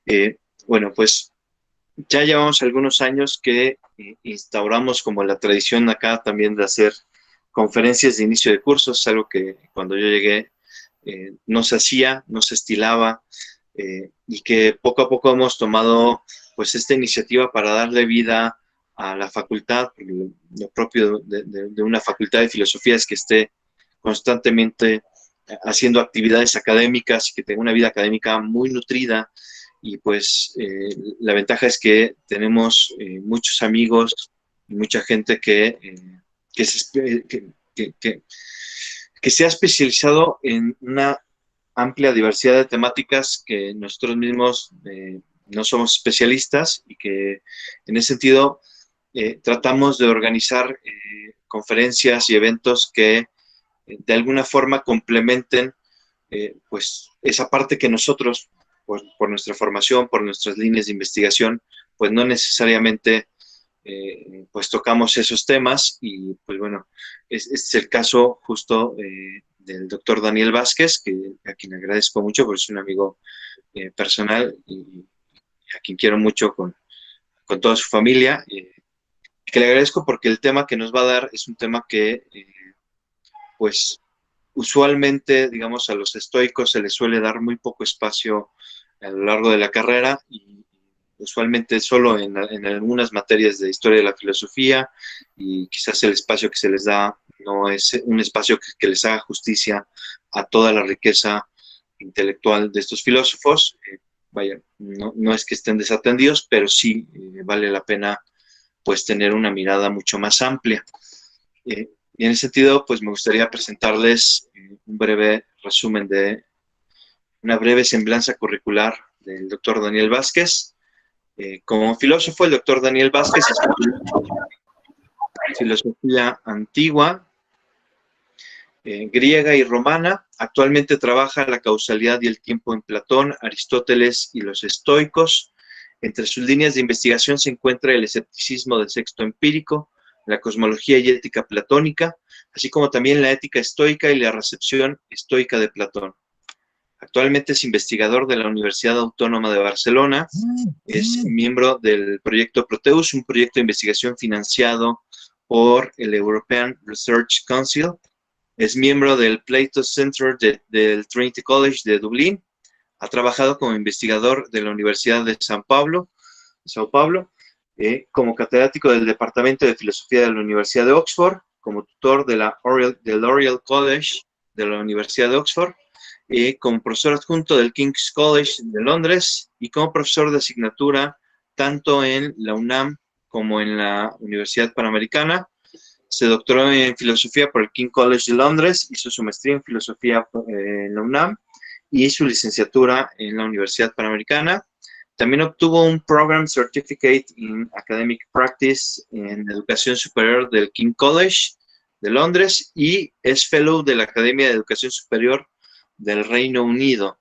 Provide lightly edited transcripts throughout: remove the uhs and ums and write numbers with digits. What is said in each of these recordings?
ingeniero. Bueno, pues ya llevamos algunos años que instauramos como la tradición acá también de hacer conferencias de inicio de cursos, algo que cuando yo llegué no se hacía, no se estilaba, y que poco a poco hemos tomado pues esta iniciativa para darle vida a la facultad. Lo propio de una facultad de filosofía es que esté constantemente haciendo actividades académicas y que tenga una vida académica muy nutrida. Y pues la ventaja es que tenemos muchos amigos y mucha gente que se ha especializado en una amplia diversidad de temáticas que nosotros mismos no somos especialistas, y que en ese sentido tratamos de organizar conferencias y eventos que de alguna forma complementen pues esa parte que nosotros, por nuestra formación, por nuestras líneas de investigación, pues no necesariamente pues tocamos esos temas. Y pues bueno, este es el caso justo del doctor Daniel Vázquez, a quien agradezco mucho porque es un amigo personal y a quien quiero mucho con toda su familia, que le agradezco porque el tema que nos va a dar es un tema que pues usualmente, digamos, a los estoicos se les suele dar muy poco espacio a lo largo de la carrera, y usualmente solo en algunas materias de historia de la filosofía, y quizás el espacio que se les da no es un espacio que les haga justicia a toda la riqueza intelectual de estos filósofos. Vaya, no es que estén desatendidos, pero sí vale la pena pues tener una mirada mucho más amplia. Y en ese sentido, pues me gustaría presentarles un breve resumen de una breve semblanza curricular del doctor Daniel Vázquez. Como filósofo, el doctor Daniel Vázquez estudió filosofía antigua, griega y romana. Actualmente trabaja la causalidad y el tiempo en Platón, Aristóteles y los estoicos. Entre sus líneas de investigación se encuentra el escepticismo del sexto empírico, la cosmología y ética platónica, así como también la ética estoica y la recepción estoica de Platón. Actualmente es investigador de la Universidad Autónoma de Barcelona, es miembro del proyecto Proteus, un proyecto de investigación financiado por el European Research Council. Es miembro del Plato Center del Trinity College de Dublín. Ha trabajado como investigador de la Universidad de Sao Paulo, como catedrático del Departamento de Filosofía de la Universidad de Oxford, como tutor del Oriel College de la Universidad de Oxford, como profesor adjunto del King's College de Londres, y como profesor de asignatura tanto en la UNAM como en la Universidad Panamericana. Se doctoró en filosofía por el King's College de Londres, hizo su maestría en filosofía en la UNAM y su licenciatura en la Universidad Panamericana. También obtuvo un Program Certificate in Academic Practice en Educación Superior del King's College de Londres y es Fellow de la Academia de Educación Superior del Reino Unido.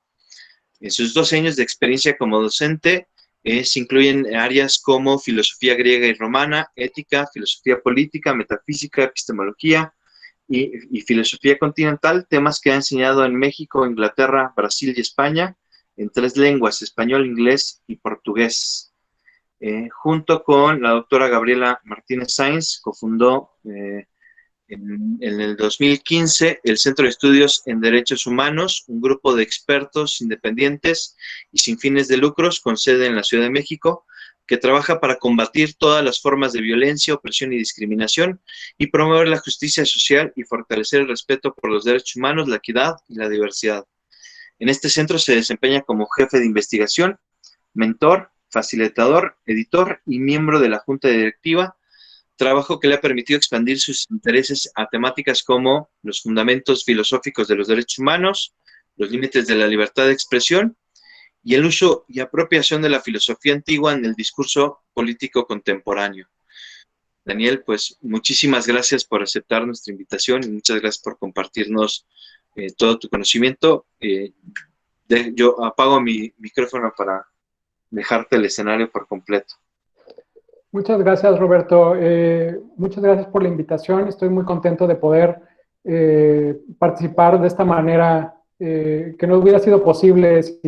En sus 12 años de experiencia como docente se incluyen áreas como filosofía griega y romana, ética, filosofía política, metafísica, epistemología y filosofía continental, temas que ha enseñado en México, Inglaterra, Brasil y España, en 3 lenguas, español, inglés y portugués. Junto con la doctora Gabriela Martínez Sainz, cofundó en el 2015 el Centro de Estudios en Derechos Humanos, un grupo de expertos independientes y sin fines de lucros con sede en la Ciudad de México, que trabaja para combatir todas las formas de violencia, opresión y discriminación y promover la justicia social y fortalecer el respeto por los derechos humanos, la equidad y la diversidad. En este centro se desempeña como jefe de investigación, mentor, facilitador, editor y miembro de la junta directiva, trabajo que le ha permitido expandir sus intereses a temáticas como los fundamentos filosóficos de los derechos humanos, los límites de la libertad de expresión y el uso y apropiación de la filosofía antigua en el discurso político contemporáneo. Daniel, pues muchísimas gracias por aceptar nuestra invitación y muchas gracias por compartirnos todo tu conocimiento. Yo apago mi micrófono para dejarte el escenario por completo. Muchas gracias, Roberto. Muchas gracias por la invitación. Estoy muy contento de poder participar de esta manera que no hubiera sido posible si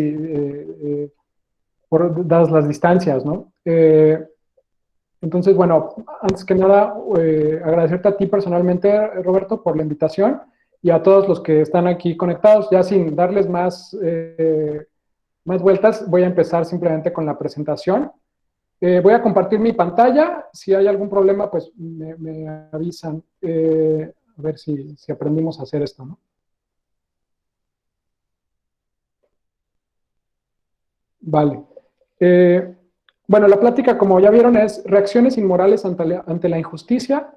dadas las distancias, ¿no? Entonces, bueno, antes que nada, agradecerte a ti personalmente, Roberto, por la invitación y a todos los que están aquí conectados. Ya sin darles más vueltas, voy a empezar simplemente con la presentación. Voy a compartir mi pantalla. Si hay algún problema, pues me avisan. A ver si aprendimos a hacer esto, ¿no? Vale. Bueno, la plática, como ya vieron, es reacciones inmorales ante la injusticia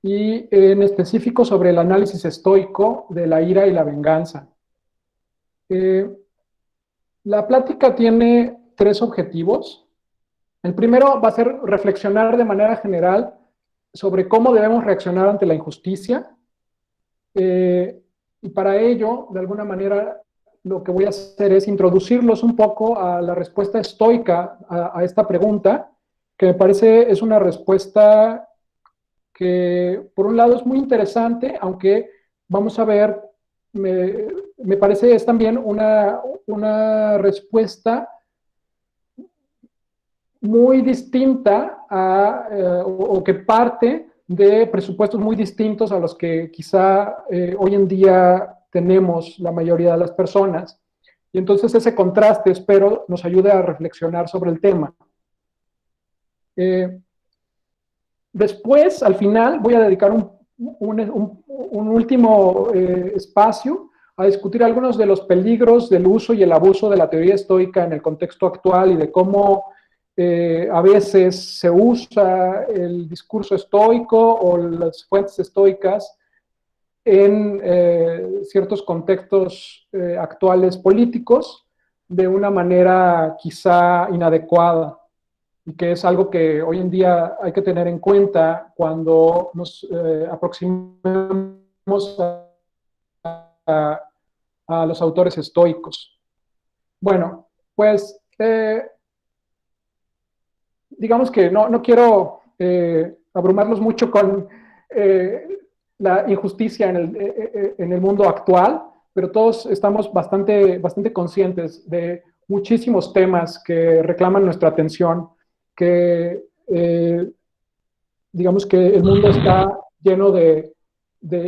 y en específico sobre el análisis estoico de la ira y la venganza. La plática tiene 3 objetivos. El primero va a ser reflexionar de manera general sobre cómo debemos reaccionar ante la injusticia. Y para ello, de alguna manera, lo que voy a hacer es introducirlos un poco a la respuesta estoica a esta pregunta, que me parece es una respuesta que, por un lado, es muy interesante, aunque vamos a ver, me parece es también una respuesta muy distinta o que parte de presupuestos muy distintos a los que quizá hoy en día tenemos la mayoría de las personas. Y entonces ese contraste, espero, nos ayude a reflexionar sobre el tema. Después, al final, voy a dedicar un último espacio a discutir algunos de los peligros del uso y el abuso de la teoría estoica en el contexto actual y de cómo a veces se usa el discurso estoico o las fuentes estoicas en ciertos contextos actuales políticos de una manera quizá inadecuada, y que es algo que hoy en día hay que tener en cuenta cuando nos aproximamos a los autores estoicos. Bueno, pues digamos que no quiero abrumarlos mucho con la injusticia en el mundo actual, pero todos estamos bastante conscientes de muchísimos temas que reclaman nuestra atención, que digamos que el mundo está lleno de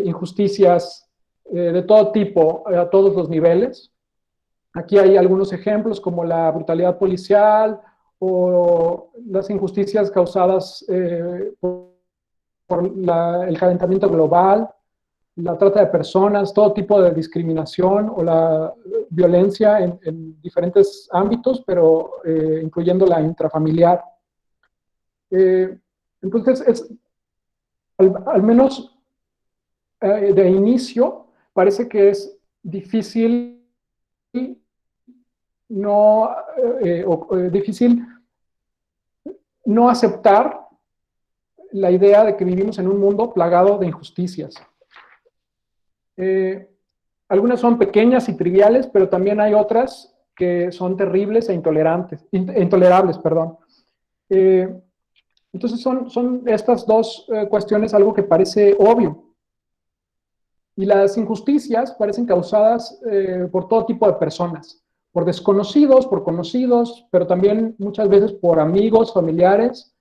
injusticias de todo tipo, a todos los niveles. Aquí hay algunos ejemplos como la brutalidad policial o las injusticias causadas por el calentamiento global, la trata de personas, todo tipo de discriminación o la violencia en diferentes ámbitos, pero incluyendo la intrafamiliar. Entonces, al menos de inicio, parece que es difícil difícil no aceptar la idea de que vivimos en un mundo plagado de injusticias. Algunas son pequeñas y triviales, pero también hay otras que son terribles e intolerables. Entonces son estas 2 cuestiones algo que parece obvio. Y las injusticias parecen causadas por todo tipo de personas, por desconocidos, por conocidos, pero también muchas veces por amigos, familiares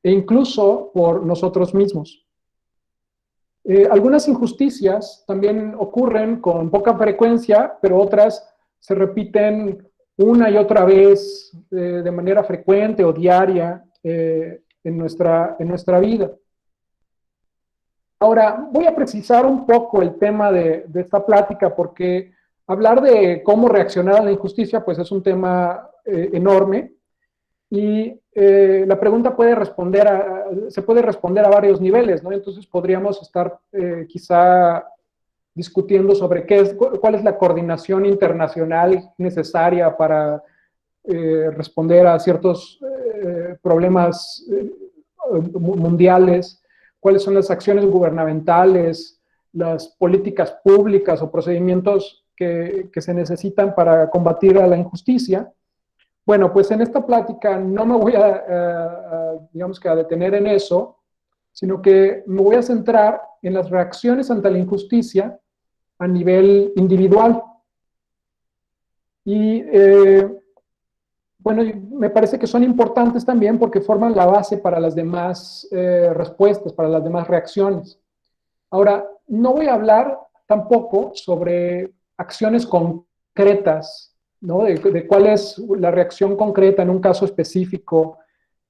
e incluso por nosotros mismos. Algunas injusticias también ocurren con poca frecuencia, pero otras se repiten una y otra vez de manera frecuente o diaria en nuestra vida. Ahora, voy a precisar un poco el tema de esta plática porque hablar de cómo reaccionar a la injusticia pues es un tema enorme y la pregunta se puede responder a varios niveles, ¿no? Entonces podríamos estar quizá discutiendo sobre cuál es la coordinación internacional necesaria para responder a ciertos problemas mundiales, cuáles son las acciones gubernamentales, las políticas públicas o procedimientos que se necesitan para combatir a la injusticia. Bueno, pues en esta plática no me voy digamos que a detener en eso, sino que me voy a centrar en las reacciones ante la injusticia a nivel individual. Y bueno, me parece que son importantes también porque forman la base para las demás respuestas, para las demás reacciones. Ahora, no voy a hablar tampoco sobre acciones concretas, ¿no? De cuál es la reacción concreta en un caso específico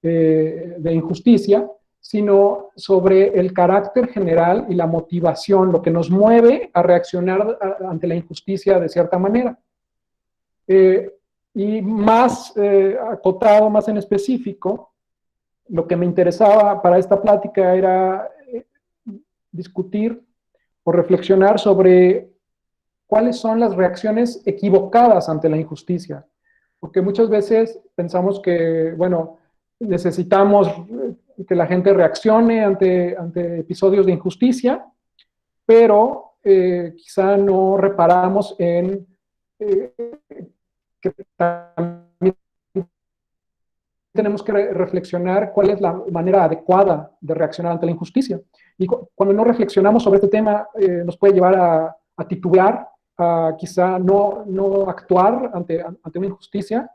de injusticia, sino sobre el carácter general y la motivación, lo que nos mueve a reaccionar ante la injusticia de cierta manera. Y más acotado, más en específico, lo que me interesaba para esta plática era discutir o reflexionar sobre cuáles son las reacciones equivocadas ante la injusticia. Porque muchas veces pensamos que, bueno, necesitamos que la gente reaccione ante episodios de injusticia, pero quizá no reparamos en que también tenemos que reflexionar cuál es la manera adecuada de reaccionar ante la injusticia. Y cuando no reflexionamos sobre este tema, nos puede llevar a titubear, a quizá no actuar ante una injusticia,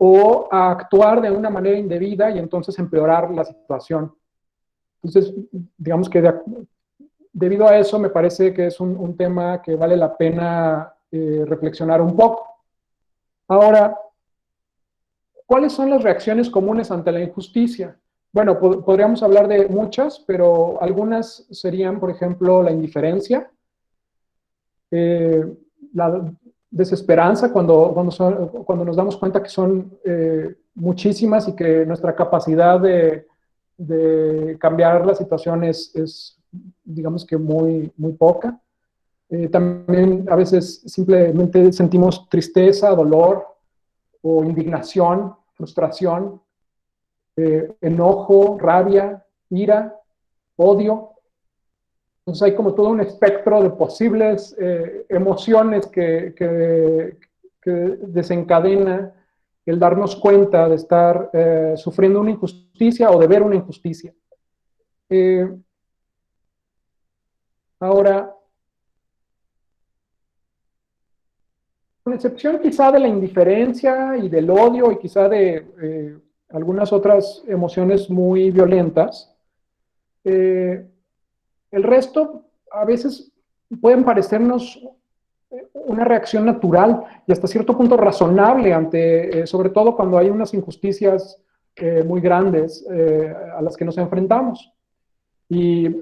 o a actuar de una manera indebida y entonces empeorar la situación. Entonces, digamos que debido a eso me parece que es un tema que vale la pena reflexionar un poco. Ahora, ¿cuáles son las reacciones comunes ante la injusticia? Bueno, podríamos hablar de muchas, pero algunas serían, por ejemplo, la indiferencia, la desesperanza cuando nos damos cuenta que son muchísimas y que nuestra capacidad de cambiar la situación es digamos que muy poca. También a veces simplemente sentimos tristeza, dolor o indignación, frustración, enojo, rabia, ira, odio. Entonces hay como todo un espectro de posibles emociones que desencadena el darnos cuenta de estar sufriendo una injusticia o de ver una injusticia. Ahora, con excepción quizá de la indiferencia y del odio y quizá de algunas otras emociones muy violentas, el resto a veces pueden parecernos una reacción natural y hasta cierto punto razonable ante, sobre todo cuando hay unas injusticias muy grandes a las que nos enfrentamos. Y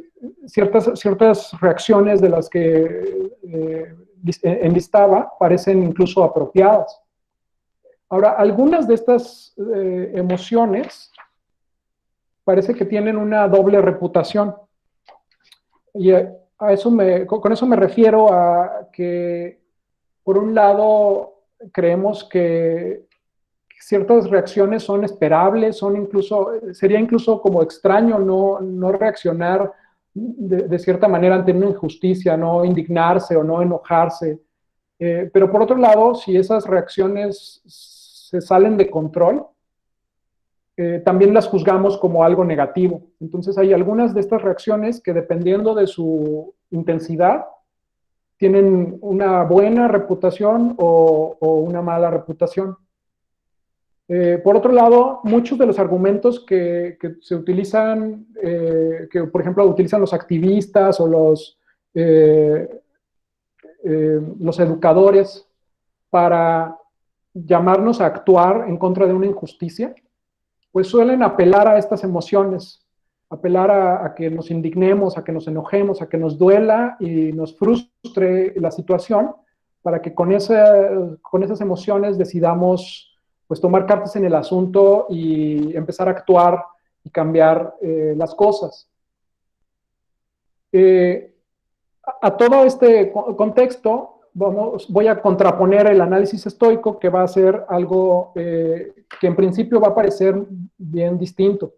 ciertas reacciones de las que enlistaba parecen incluso apropiadas. Ahora, algunas de estas emociones parece que tienen una doble reputación. Y con eso me refiero a que, por un lado, creemos que ciertas reacciones son esperables, sería incluso como extraño no reaccionar de cierta manera ante una injusticia, no indignarse o no enojarse. Pero por otro lado, si esas reacciones se salen de control, también las juzgamos como algo negativo. Entonces hay algunas de estas reacciones que, dependiendo de su intensidad, tienen una buena reputación o una mala reputación. Por otro lado, muchos de los argumentos que se utilizan, que por ejemplo utilizan los activistas o los educadores para llamarnos a actuar en contra de una injusticia, pues suelen apelar a estas emociones, apelar a que nos indignemos, a que nos enojemos, a que nos duela y nos frustre la situación, para que con esas emociones decidamos pues tomar cartas en el asunto y empezar a actuar y cambiar las cosas. A todo este contexto voy a contraponer el análisis estoico, que va a ser algo que en principio va a parecer bien distinto,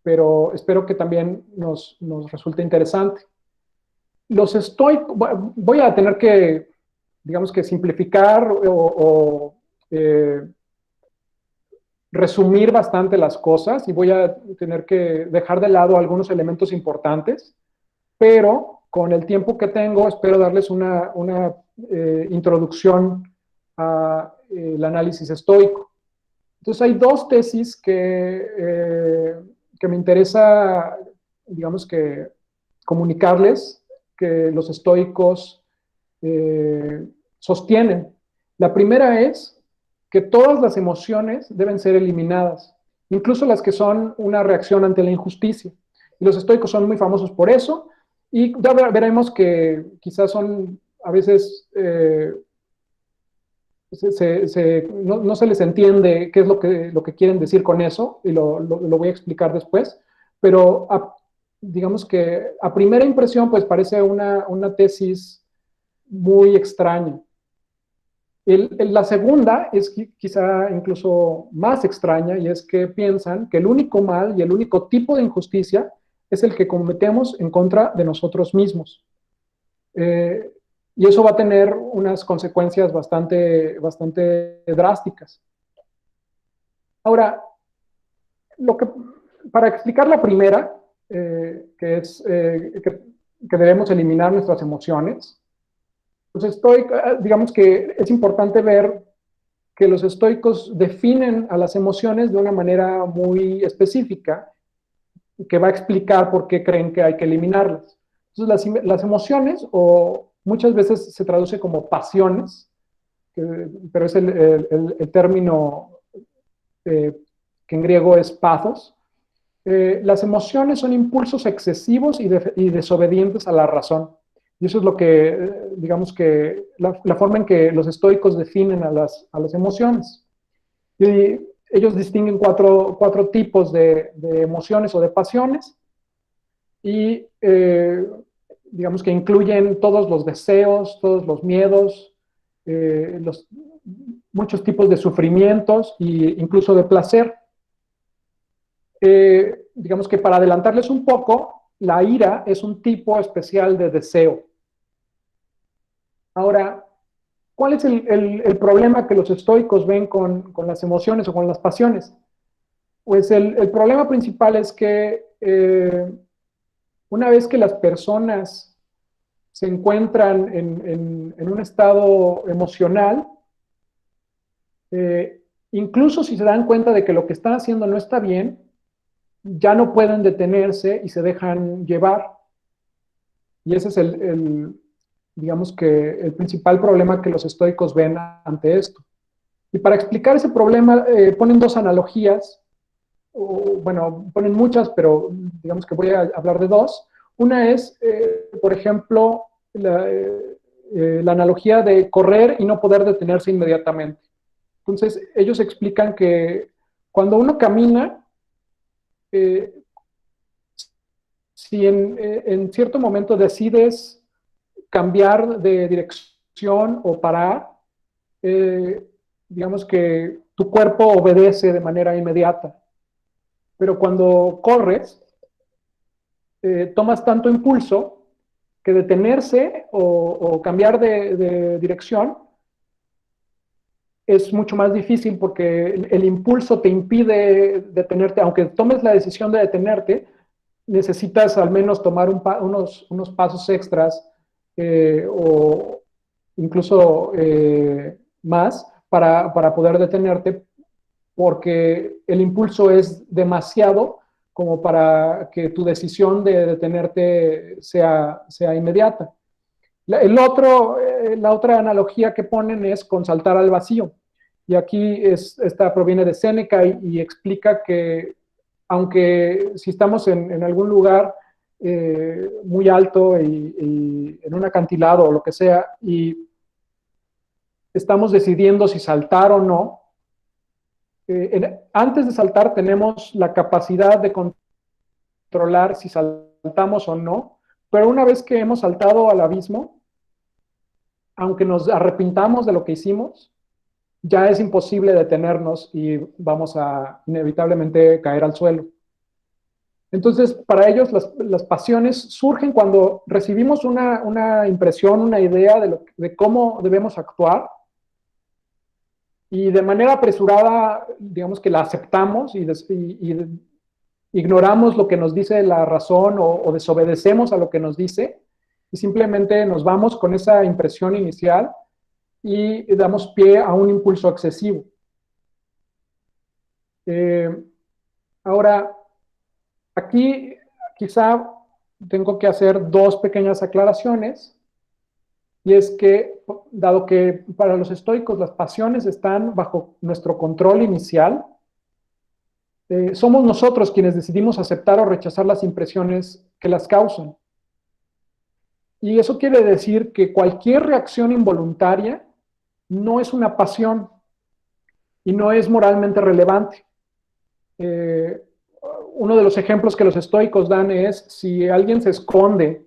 pero espero que también nos resulte interesante. Los estoicos, voy a tener que, digamos que simplificar o resumir bastante las cosas y voy a tener que dejar de lado algunos elementos importantes, pero con el tiempo que tengo espero darles una introducción al análisis estoico. Entonces hay dos tesis que me interesa, digamos que, comunicarles, que los estoicos sostienen. La primera es que todas las emociones deben ser eliminadas, incluso las que son una reacción ante la injusticia. Y los estoicos son muy famosos por eso, y ya veremos que quizás son a veces no se les entiende qué es lo que quieren decir con eso, y lo voy a explicar después, pero digamos que a primera impresión pues parece una tesis muy extraña. La segunda es quizá incluso más extraña, y es que piensan que el único mal y el único tipo de injusticia es el que cometemos en contra de nosotros mismos. Y eso va a tener unas consecuencias bastante drásticas. Ahora, para explicar la primera, que es que debemos eliminar nuestras emociones, pues digamos que es importante ver que los estoicos definen a las emociones de una manera muy específica, que va a explicar por qué creen que hay que eliminarlas. Entonces, las emociones, o muchas veces se traduce como pasiones, pero es el término que en griego es pathos. Las emociones son impulsos excesivos y desobedientes a la razón. Y eso es lo que, digamos que, la forma en que los estoicos definen a las emociones. Y ellos distinguen cuatro tipos de emociones o de pasiones, y digamos que incluyen todos los deseos, todos los miedos, muchos tipos de sufrimientos e incluso de placer. Digamos que para adelantarles un poco, la ira es un tipo especial de deseo. Ahora, ¿cuál es el problema que los estoicos ven con las emociones o con las pasiones? Pues el problema principal es que una vez que las personas se encuentran en un estado emocional, incluso si se dan cuenta de que lo que están haciendo no está bien, ya no pueden detenerse y se dejan llevar. Y ese es digamos que el principal problema que los estoicos ven ante esto. Y para explicar ese problema ponen dos analogías, bueno, ponen muchas, pero digamos que voy a hablar de dos. Una es, por ejemplo, la analogía de correr y no poder detenerse inmediatamente. Entonces, ellos explican que cuando uno camina, si en cierto momento decides cambiar de dirección o parar, digamos que tu cuerpo obedece de manera inmediata. Pero cuando corres, tomas tanto impulso que detenerse o cambiar de dirección es mucho más difícil, porque el impulso te impide detenerte. Aunque tomes la decisión de detenerte, necesitas al menos tomar unos pasos extras o incluso más para poder detenerte, porque el impulso es demasiado como para que tu decisión de detenerte sea inmediata. La otra analogía que ponen es con saltar al vacío. Y aquí esta proviene de Séneca y explica que aunque si estamos en algún lugar muy alto y en un acantilado o lo que sea, y estamos decidiendo si saltar o no, antes de saltar tenemos la capacidad de controlar si saltamos o no, pero una vez que hemos saltado al abismo, aunque nos arrepintamos de lo que hicimos, ya es imposible detenernos y vamos a inevitablemente caer al suelo. Entonces, para ellos las pasiones surgen cuando recibimos una impresión, una idea de cómo debemos actuar, y de manera apresurada, digamos que la aceptamos y ignoramos lo que nos dice la razón o desobedecemos a lo que nos dice, y simplemente nos vamos con esa impresión inicial y damos pie a un impulso excesivo. Ahora, aquí quizá tengo que hacer dos pequeñas aclaraciones, y es que, dado que para los estoicos las pasiones están bajo nuestro control inicial, somos nosotros quienes decidimos aceptar o rechazar las impresiones que las causan. Y eso quiere decir que cualquier reacción involuntaria no es una pasión y no es moralmente relevante. Uno de los ejemplos que los estoicos dan es si alguien se esconde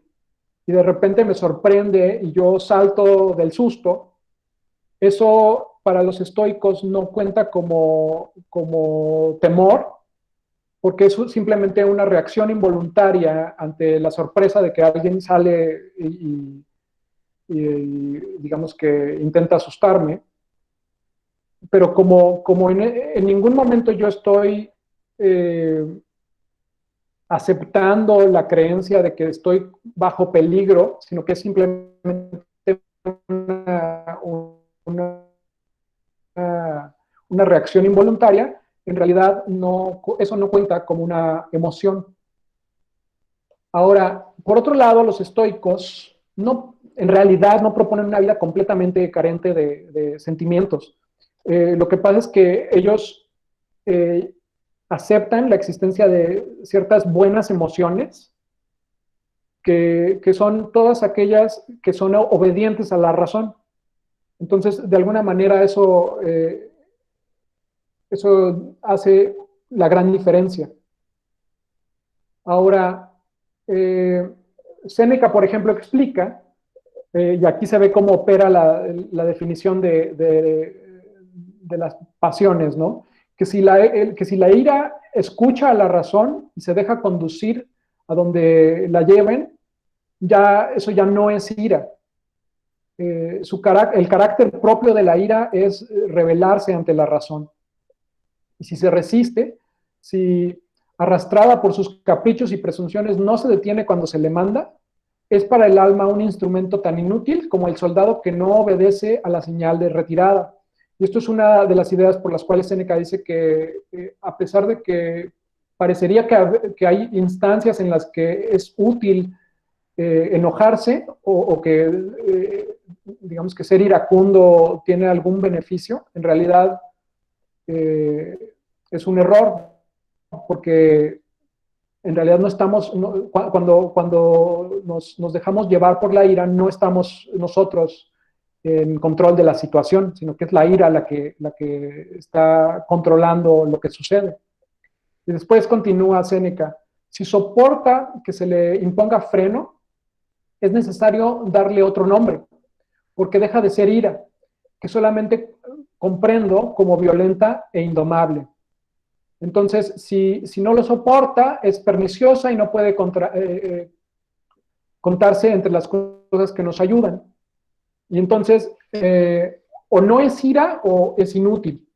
y de repente me sorprende y yo salto del susto, eso para los estoicos no cuenta como temor, porque es simplemente una reacción involuntaria ante la sorpresa de que alguien sale y digamos que intenta asustarme, pero como en ningún momento yo estoy aceptando la creencia de que estoy bajo peligro, sino que es simplemente una, una, una reacción involuntaria, en realidad no, eso no cuenta como una emoción. Ahora, por otro lado, los estoicos no, en realidad no proponen una vida completamente carente de sentimientos. Lo que pasa es que ellos aceptan la existencia de ciertas buenas emociones que son todas aquellas que son obedientes a la razón. Entonces, de alguna manera eso hace la gran diferencia. Ahora, Séneca, por ejemplo, explica, y aquí se ve cómo opera la definición de las pasiones, ¿no? Que si la ira escucha a la razón y se deja conducir a donde la lleven, eso ya no es ira. El carácter propio de la ira es rebelarse ante la razón. Y si se resiste, si arrastrada por sus caprichos y presunciones no se detiene cuando se le manda, es para el alma un instrumento tan inútil como el soldado que no obedece a la señal de retirada. Y esto es una de las ideas por las cuales Séneca dice que a pesar de que parecería que hay instancias en las que es útil enojarse o que digamos que ser iracundo tiene algún beneficio, en realidad es un error, porque en realidad no estamos, cuando nos dejamos llevar por la ira, no estamos nosotros en control de la situación, sino que es la ira la que está controlando lo que sucede. Y después continúa Séneca, si soporta que se le imponga freno, es necesario darle otro nombre, porque deja de ser ira, que solamente comprendo como violenta e indomable. Entonces, si no lo soporta, es perniciosa y no puede contarse entre las cosas que nos ayudan. Y entonces, o no es ira o es inútil.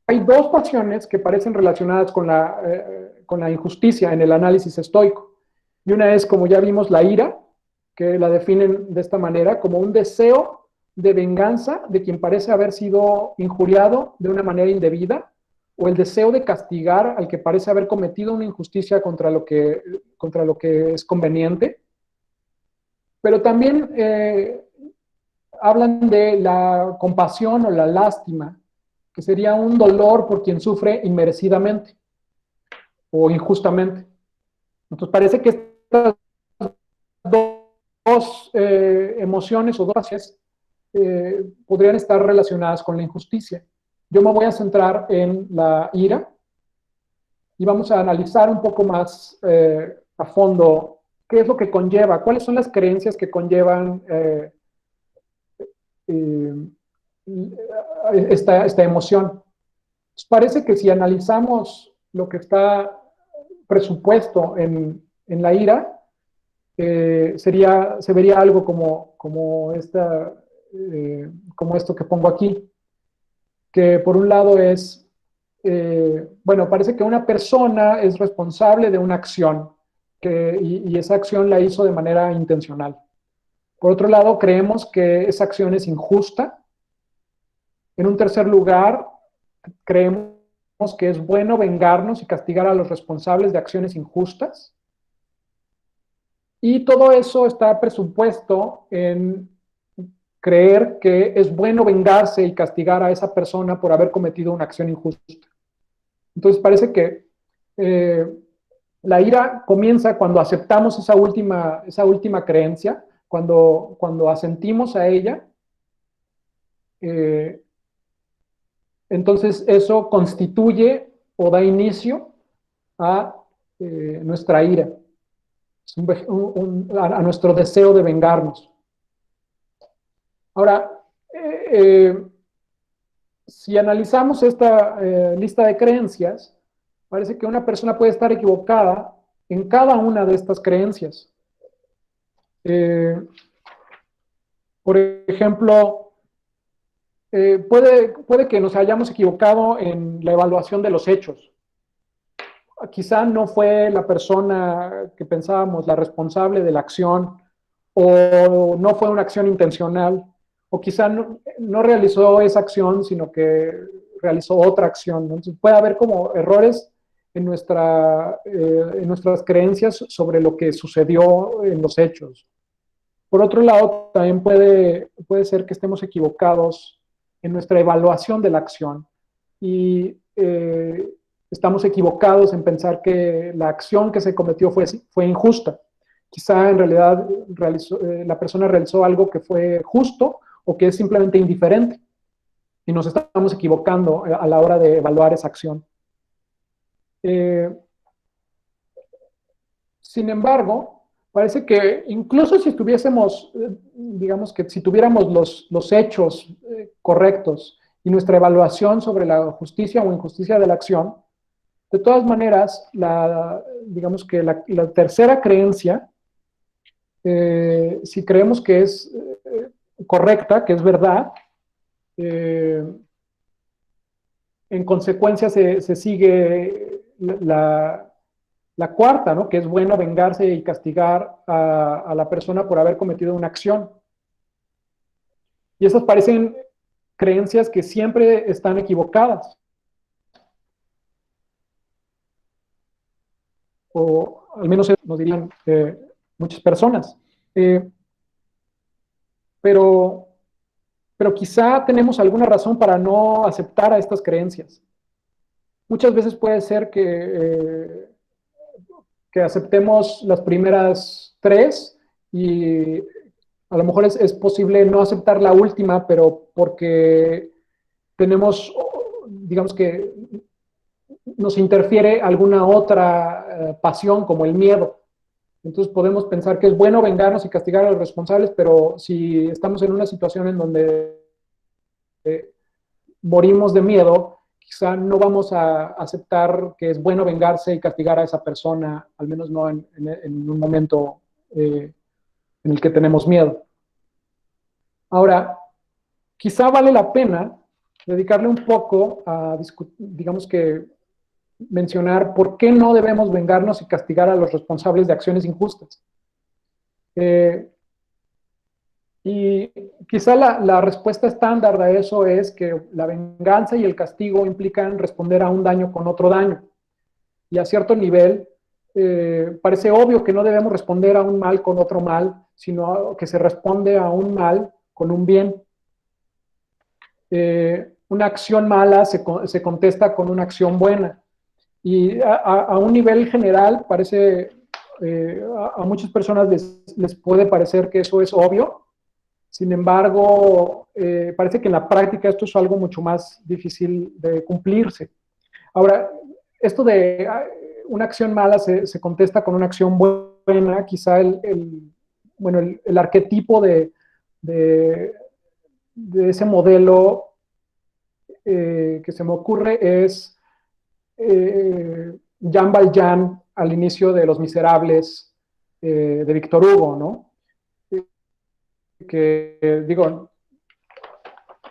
Hay dos pasiones que parecen relacionadas con la injusticia en el análisis estoico. Y una es, como ya vimos, la ira, que la definen de esta manera, como un deseo de venganza de quien parece haber sido injuriado de una manera indebida, o el deseo de castigar al que parece haber cometido una injusticia contra lo que es conveniente. Pero también hablan de la compasión o la lástima, que sería un dolor por quien sufre inmerecidamente o injustamente. Entonces parece que estas dos emociones o dos pasiones podrían estar relacionadas con la injusticia. Yo me voy a centrar en la ira y vamos a analizar un poco más a fondo qué es lo que conlleva, cuáles son las creencias que conllevan esta emoción. Pues parece que si analizamos lo que está presupuesto en la ira, se vería algo como esto que pongo aquí, que por un lado es, bueno, parece que una persona es responsable de una acción y esa acción la hizo de manera intencional. Por otro lado, creemos que esa acción es injusta En un tercer lugar, creemos que es bueno vengarnos y castigar a los responsables de acciones injustas. Y todo eso está presupuesto en creer que es bueno vengarse y castigar a esa persona por haber cometido una acción injusta. Entonces parece que la ira comienza cuando aceptamos esa última creencia, cuando asentimos a ella. Entonces eso constituye o da inicio a nuestra ira, a nuestro deseo de vengarnos. Ahora, si analizamos esta lista de creencias, parece que una persona puede estar equivocada en cada una de estas creencias. Por ejemplo, puede que nos hayamos equivocado en la evaluación de los hechos. Quizá no fue la persona que pensábamos la responsable de la acción, o no fue una acción intencional, o quizá no realizó esa acción, sino que realizó otra acción, ¿no? Entonces puede haber como errores en nuestras creencias sobre lo que sucedió en los hechos. Por otro lado, también puede ser que estemos equivocados en nuestra evaluación de la acción y estamos equivocados en pensar que la acción que se cometió fue injusta. Quizá en realidad la persona realizó algo que fue justo o que es simplemente indiferente. Y nos estamos equivocando a la hora de evaluar esa acción. Sin embargo, parece que incluso si estuviésemos, digamos que si tuviéramos los hechos correctos y nuestra evaluación sobre la justicia o injusticia de la acción, de todas maneras, digamos que la tercera creencia, si creemos que es correcta, que es verdad, en consecuencia se sigue la cuarta, ¿no? Que es bueno vengarse y castigar a la persona por haber cometido una acción. Y esas parecen creencias que siempre están equivocadas. O al menos nos dirían muchas personas. Pero quizá tenemos alguna razón para no aceptar a estas creencias. Muchas veces puede ser que aceptemos las primeras tres y a lo mejor es posible no aceptar la última, pero porque tenemos, digamos que nos interfiere alguna otra pasión como el miedo. Entonces podemos pensar que es bueno vengarnos y castigar a los responsables, pero si estamos en una situación en donde morimos de miedo, quizá no vamos a aceptar que es bueno vengarse y castigar a esa persona, al menos no en un momento en el que tenemos miedo. Ahora, quizá vale la pena dedicarle un poco a, digamos que, mencionar por qué no debemos vengarnos y castigar a los responsables de acciones injustas. Y quizá la respuesta estándar de eso es que la venganza y el castigo implican responder a un daño con otro daño. Y a cierto nivel, parece obvio que no debemos responder a un mal con otro mal, sino que se responde a un mal con un bien. Una acción mala se contesta con una acción buena. Y a un nivel general, parece, a muchas personas les puede parecer que eso es obvio. Sin embargo, parece que en la práctica esto es algo mucho más difícil de cumplirse. Ahora, esto de una acción mala se contesta con una acción buena, quizá el arquetipo de ese modelo que se me ocurre es Jean Valjean al inicio de Los Miserables de Víctor Hugo, ¿no? Que digo,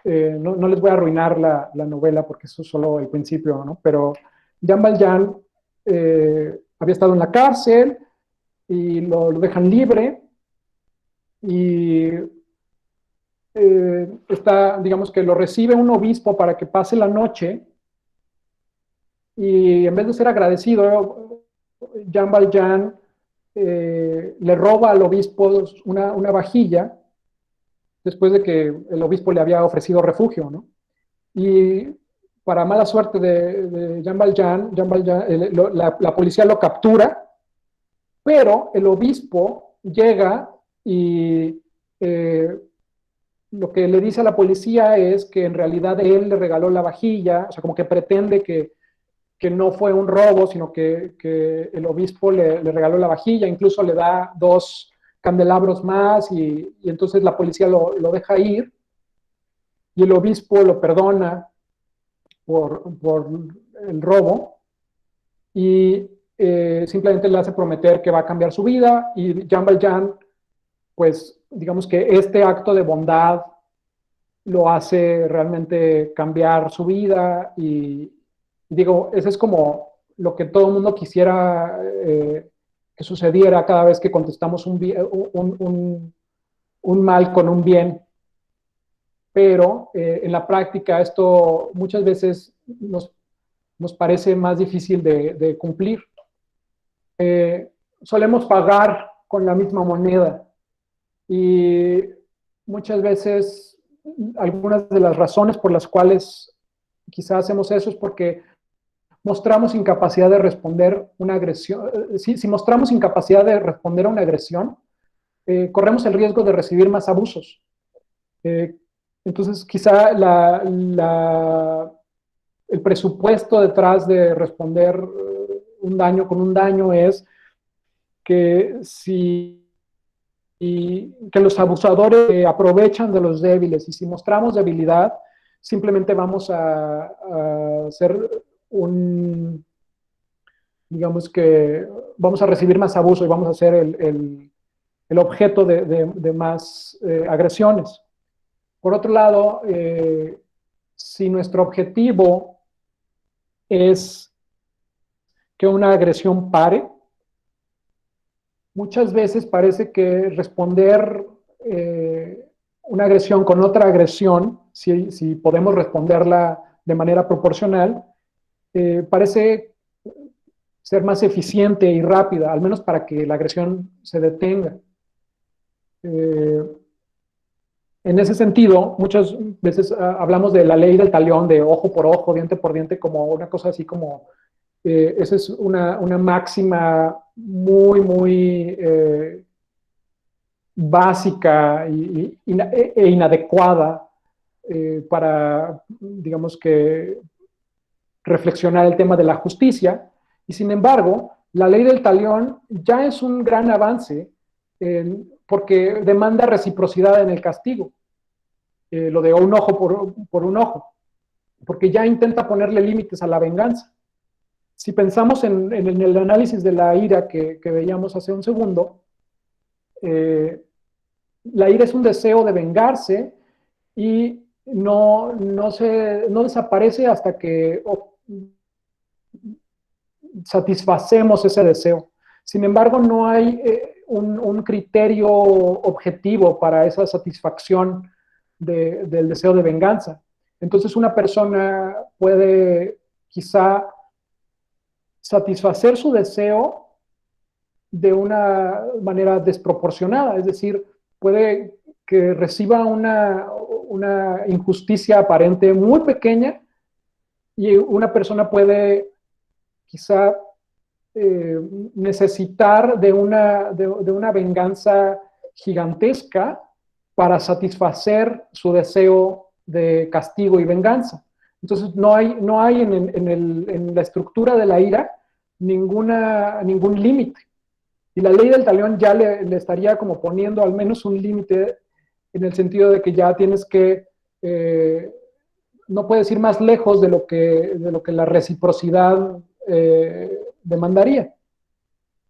no les voy a arruinar la novela porque eso es solo el principio, ¿no? Pero Jean Valjean había estado en la cárcel y lo dejan libre y digamos que lo recibe un obispo para que pase la noche, y en vez de ser agradecido, Jean Valjean le roba al obispo una vajilla, después de que el obispo le había ofrecido refugio, ¿no? Y para mala suerte de Jean Valjean, la policía lo captura, pero el obispo llega y lo que le dice a la policía es que en realidad él le regaló la vajilla, o sea, como que pretende que no fue un robo, sino que el obispo le regaló la vajilla, incluso le da 2 candelabros más, y entonces la policía lo deja ir, y el obispo lo perdona por el robo, y simplemente le hace prometer que va a cambiar su vida, y Jean Valjean, pues digamos que este acto de bondad lo hace realmente cambiar su vida, y digo, ese es como lo que todo el mundo quisiera que sucediera cada vez que contestamos un mal con un bien, pero en la práctica esto muchas veces nos parece más difícil de cumplir. Solemos pagar con la misma moneda, y muchas veces algunas de las razones por las cuales quizás hacemos eso es porque mostramos incapacidad de responder una agresión. Si mostramos incapacidad de responder a una agresión, corremos el riesgo de recibir más abusos. Entonces, quizá el presupuesto detrás de responder un daño con un daño es que que los abusadores aprovechan de los débiles, y si mostramos debilidad, simplemente vamos a ser digamos que vamos a recibir más abuso y vamos a ser el objeto de más agresiones. Por otro lado, si nuestro objetivo es que una agresión pare, muchas veces parece que responder una agresión con otra agresión, si podemos responderla de manera proporcional, parece ser más eficiente y rápida, al menos para que la agresión se detenga. En ese sentido, muchas veces hablamos de la ley del talión, de ojo por ojo, diente por diente, como una cosa así como, esa es una máxima muy básica e inadecuada para, digamos que, reflexionar el tema de la justicia. Y sin embargo, la ley del talión ya es un gran avance porque demanda reciprocidad en el castigo. Lo de un ojo por un ojo, porque ya intenta ponerle límites a la venganza. Si pensamos en el análisis de la ira que veíamos hace un segundo, la ira es un deseo de vengarse, y no desaparece hasta que satisfacemos ese deseo. Sin embargo, no hay un criterio objetivo para esa satisfacción del deseo de venganza. Entonces, una persona puede quizá satisfacer su deseo de una manera desproporcionada, es decir, puede que reciba una injusticia aparente muy pequeña, y una persona puede quizá necesitar de una venganza gigantesca para satisfacer su deseo de castigo y venganza. Entonces no hay en la estructura de la ira ningún límite. Y la ley del talión ya le estaría como poniendo al menos un límite, en el sentido de que ya tienes que, no puedes ir más lejos de lo que la reciprocidad demandaría.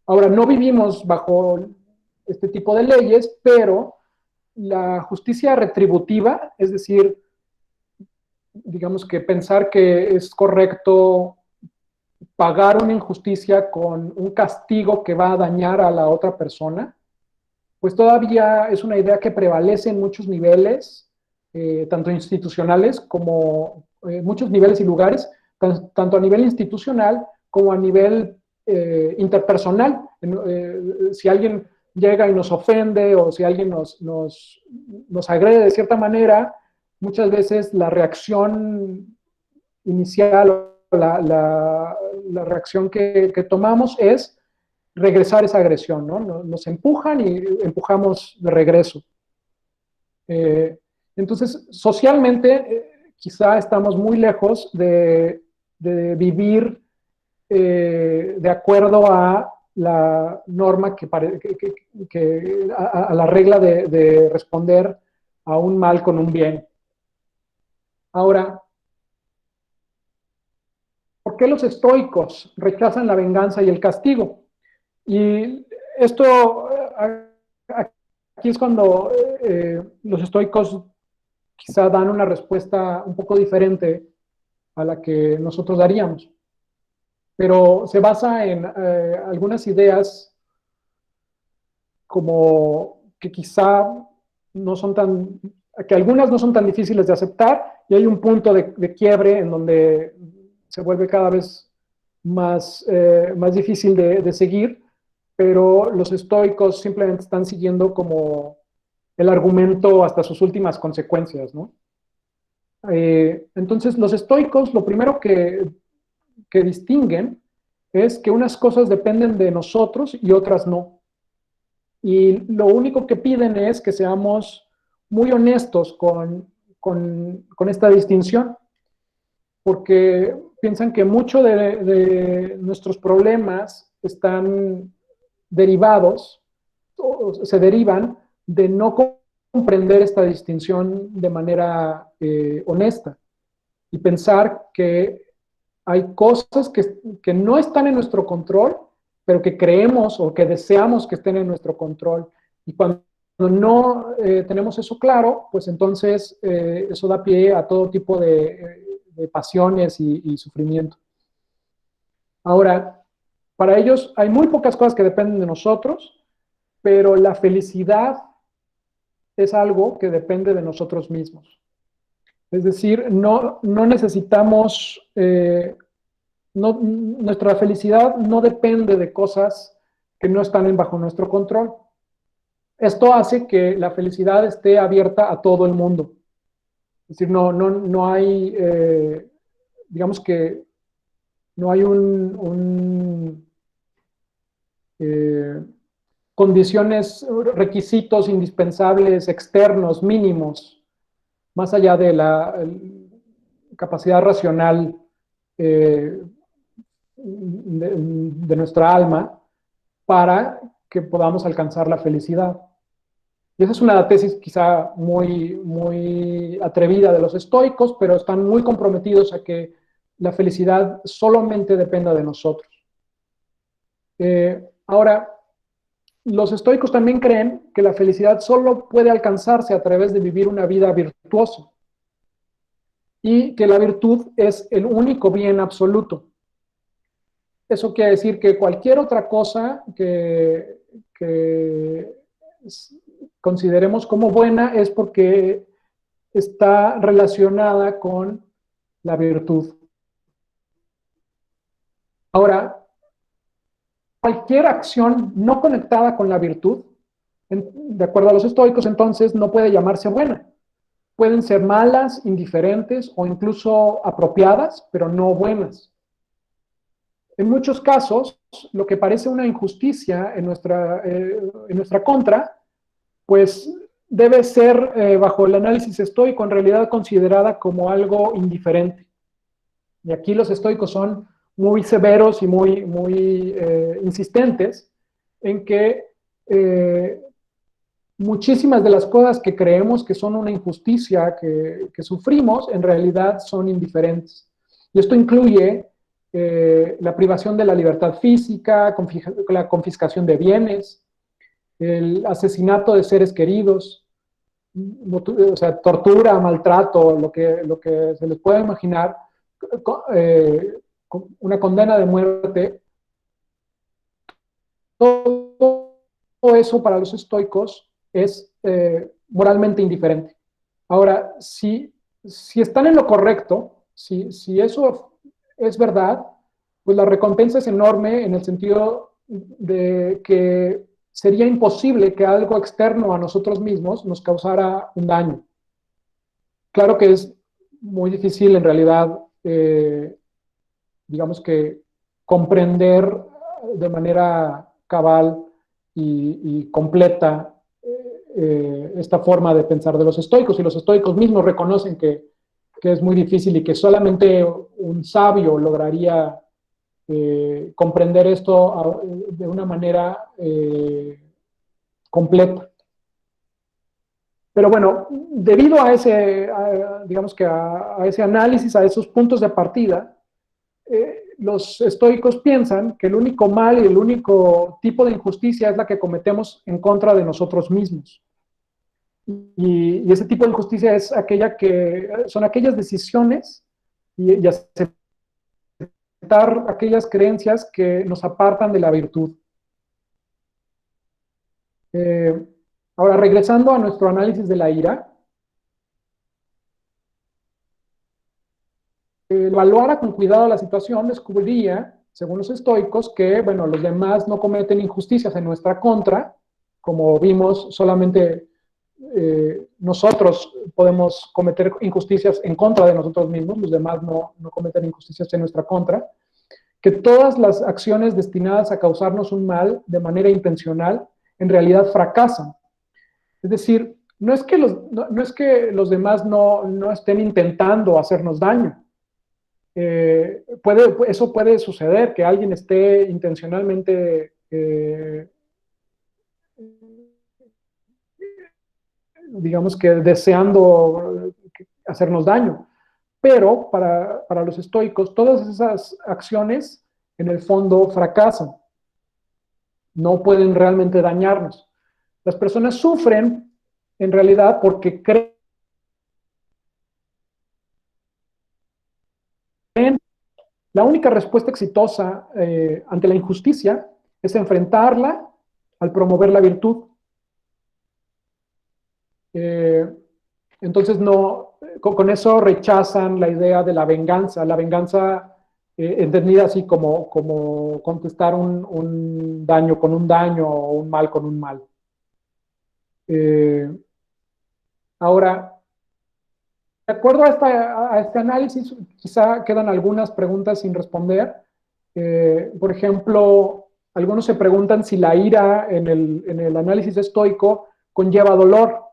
Ahora, no vivimos bajo este tipo de leyes, pero la justicia retributiva, es decir, digamos que pensar que es correcto pagar una injusticia con un castigo que va a dañar a la otra persona, pues todavía es una idea que prevalece en muchos niveles, tanto institucionales como muchos niveles y lugares, tanto a nivel institucional como a nivel interpersonal. Si alguien llega y nos ofende o si alguien nos agrede de cierta manera, muchas veces la reacción inicial o la reacción que tomamos es regresar esa agresión, ¿no? Nos empujan y empujamos de regreso. Entonces, socialmente, quizá estamos muy lejos de vivir de acuerdo a la norma a la regla de responder a un mal con un bien. Ahora, ¿por qué los estoicos rechazan la venganza y el castigo? Y esto, aquí es cuando los estoicos quizá dan una respuesta un poco diferente a la que nosotros daríamos. Pero se basa en algunas ideas como que quizá no son tan, que algunas no son tan difíciles de aceptar y hay un punto de quiebre en donde se vuelve cada vez más difícil de seguir, pero los estoicos simplemente están siguiendo como el argumento hasta sus últimas consecuencias, ¿no? Entonces, los estoicos, lo primero que distinguen es que unas cosas dependen de nosotros y otras no. Y lo único que piden es que seamos muy honestos con esta distinción, porque piensan que mucho de nuestros problemas están derivados, o se derivan de no comprender esta distinción de manera honesta y pensar que hay cosas que no están en nuestro control, pero que creemos o que deseamos que estén en nuestro control. Y cuando no tenemos eso claro, pues entonces eso da pie a todo tipo de pasiones y sufrimiento. Ahora, para ellos hay muy pocas cosas que dependen de nosotros, pero la felicidad es algo que depende de nosotros mismos. Es decir, no necesitamos, nuestra felicidad no depende de cosas que no están bajo nuestro control. Esto hace que la felicidad esté abierta a todo el mundo. Es decir, no hay, digamos que no hay condiciones, requisitos indispensables, externos, mínimos, más allá de la capacidad racional de nuestra alma para que podamos alcanzar la felicidad. Y esa es una tesis quizá muy atrevida de los estoicos, pero están muy comprometidos a que la felicidad solamente dependa de nosotros. Ahora, los estoicos también creen que la felicidad solo puede alcanzarse a través de vivir una vida virtuosa y que la virtud es el único bien absoluto. Eso quiere decir que cualquier otra cosa que consideremos como buena es porque está relacionada con la virtud. Ahora, cualquier acción no conectada con la virtud, de acuerdo a los estoicos, entonces no puede llamarse buena. Pueden ser malas, indiferentes o incluso apropiadas, pero no buenas. En muchos casos, lo que parece una injusticia en nuestra contra, pues debe ser, bajo el análisis estoico, en realidad considerada como algo indiferente. Y aquí los estoicos son muy severos y muy insistentes en que muchísimas de las cosas que creemos que son una injusticia, que sufrimos, en realidad son indiferentes. Y esto incluye la privación de la libertad física, la confiscación de bienes, el asesinato de seres queridos, o sea, tortura, maltrato, lo que se les pueda imaginar, una condena de muerte. Todo eso para los estoicos es moralmente indiferente. Ahora, si están en lo correcto, si eso es verdad, pues la recompensa es enorme en el sentido de que sería imposible que algo externo a nosotros mismos nos causara un daño. Claro que es muy difícil en realidad, digamos que comprender de manera cabal y completa esta forma de pensar de los estoicos, y los estoicos mismos reconocen que es muy difícil y que solamente un sabio lograría comprender esto de una manera completa. Pero bueno, debido a digamos que a ese análisis, a esos puntos de partida, los estoicos piensan que el único mal y el único tipo de injusticia es la que cometemos en contra de nosotros mismos. Y ese tipo de injusticia es son aquellas decisiones y aceptar aquellas creencias que nos apartan de la virtud. Ahora, regresando a nuestro análisis de la ira, evaluara con cuidado la situación, descubriría, según los estoicos, que, bueno, los demás no cometen injusticias en nuestra contra, como vimos, solamente nosotros podemos cometer injusticias en contra de nosotros mismos, los demás no cometen injusticias en nuestra contra, que todas las acciones destinadas a causarnos un mal de manera intencional en realidad fracasan. Es decir, no es que los demás no estén intentando hacernos daño. Eso puede suceder, que alguien esté intencionalmente digamos que deseando hacernos daño. Pero para los estoicos, todas esas acciones en el fondo fracasan. No pueden realmente dañarnos. Las personas sufren en realidad porque creen. La única respuesta exitosa ante la injusticia es enfrentarla al promover la virtud. Entonces, con eso rechazan la idea de la venganza entendida así como contestar un daño con un daño o un mal con un mal. Ahora, de acuerdo a este análisis, quizá quedan algunas preguntas sin responder. Por ejemplo, algunos se preguntan si la ira en el análisis estoico conlleva dolor.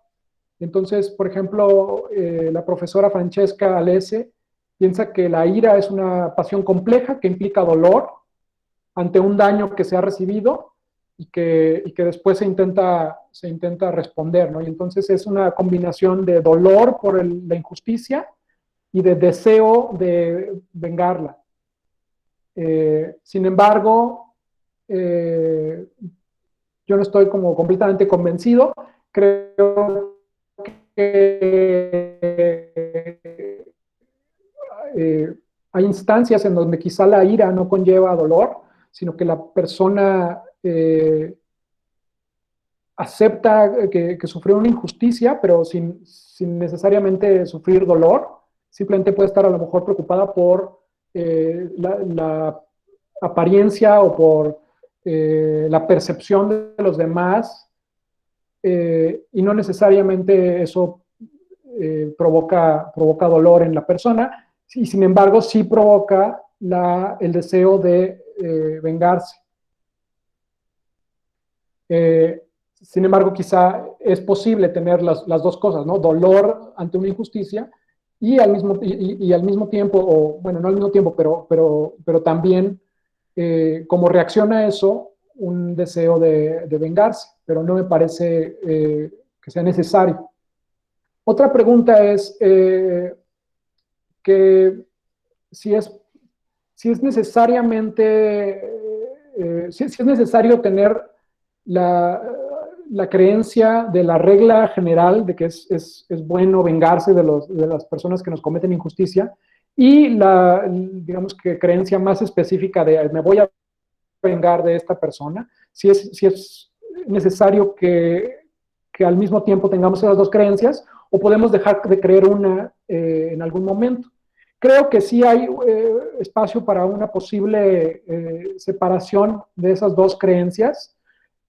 Entonces, por ejemplo, la profesora Francesca Alese piensa que la ira es una pasión compleja que implica dolor ante un daño que se ha recibido y que después se intenta responder, ¿no? Y entonces es una combinación de dolor por la injusticia y de deseo de vengarla. Sin embargo, yo no estoy como completamente convencido. Creo que hay instancias en donde quizá la ira no conlleva dolor, sino que la persona acepta que sufrió una injusticia, pero sin necesariamente sufrir dolor. Simplemente puede estar a lo mejor preocupada por la apariencia o por la percepción de los demás, y no necesariamente eso provoca dolor en la persona, y sin embargo sí provoca el deseo de vengarse. Sin embargo, quizá es posible tener las dos cosas, ¿no? Dolor ante una injusticia y al mismo tiempo, o bueno, no al mismo tiempo, pero también como reacción a eso, un deseo de vengarse, pero no me parece que sea necesario. Otra pregunta es que si es necesariamente, si es necesario tener la creencia de la regla general de que es bueno vengarse de las personas que nos cometen injusticia, y digamos que creencia más específica de me voy a vengar de esta persona, si es necesario que que al mismo tiempo tengamos esas dos creencias, o podemos dejar de creer una en algún momento. Creo que sí hay espacio para una posible separación de esas dos creencias,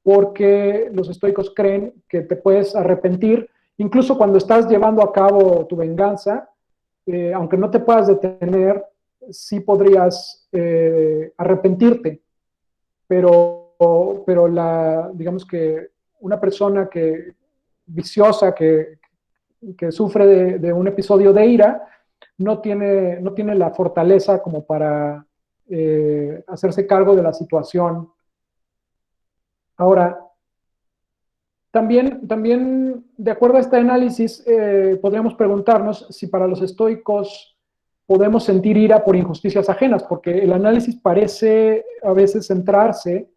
porque los estoicos creen que te puedes arrepentir, incluso cuando estás llevando a cabo tu venganza, aunque no te puedas detener, sí podrías arrepentirte, pero digamos que una persona viciosa que sufre de un episodio de ira, no tiene la fortaleza como para hacerse cargo de la situación. Ahora, también de acuerdo a este análisis, podríamos preguntarnos si para los estoicos podemos sentir ira por injusticias ajenas, porque el análisis parece a veces centrarse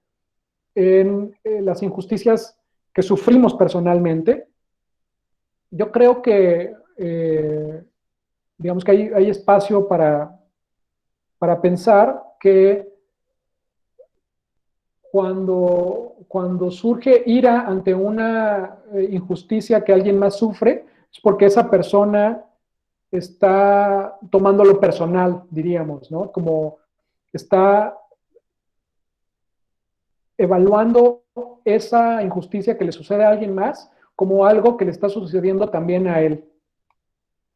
en las injusticias que sufrimos personalmente. Yo creo que, digamos que hay espacio para pensar que cuando surge ira ante una injusticia que alguien más sufre, es porque esa persona está tomándolo personal, diríamos, ¿no? Como está evaluando esa injusticia que le sucede a alguien más como algo que le está sucediendo también a él.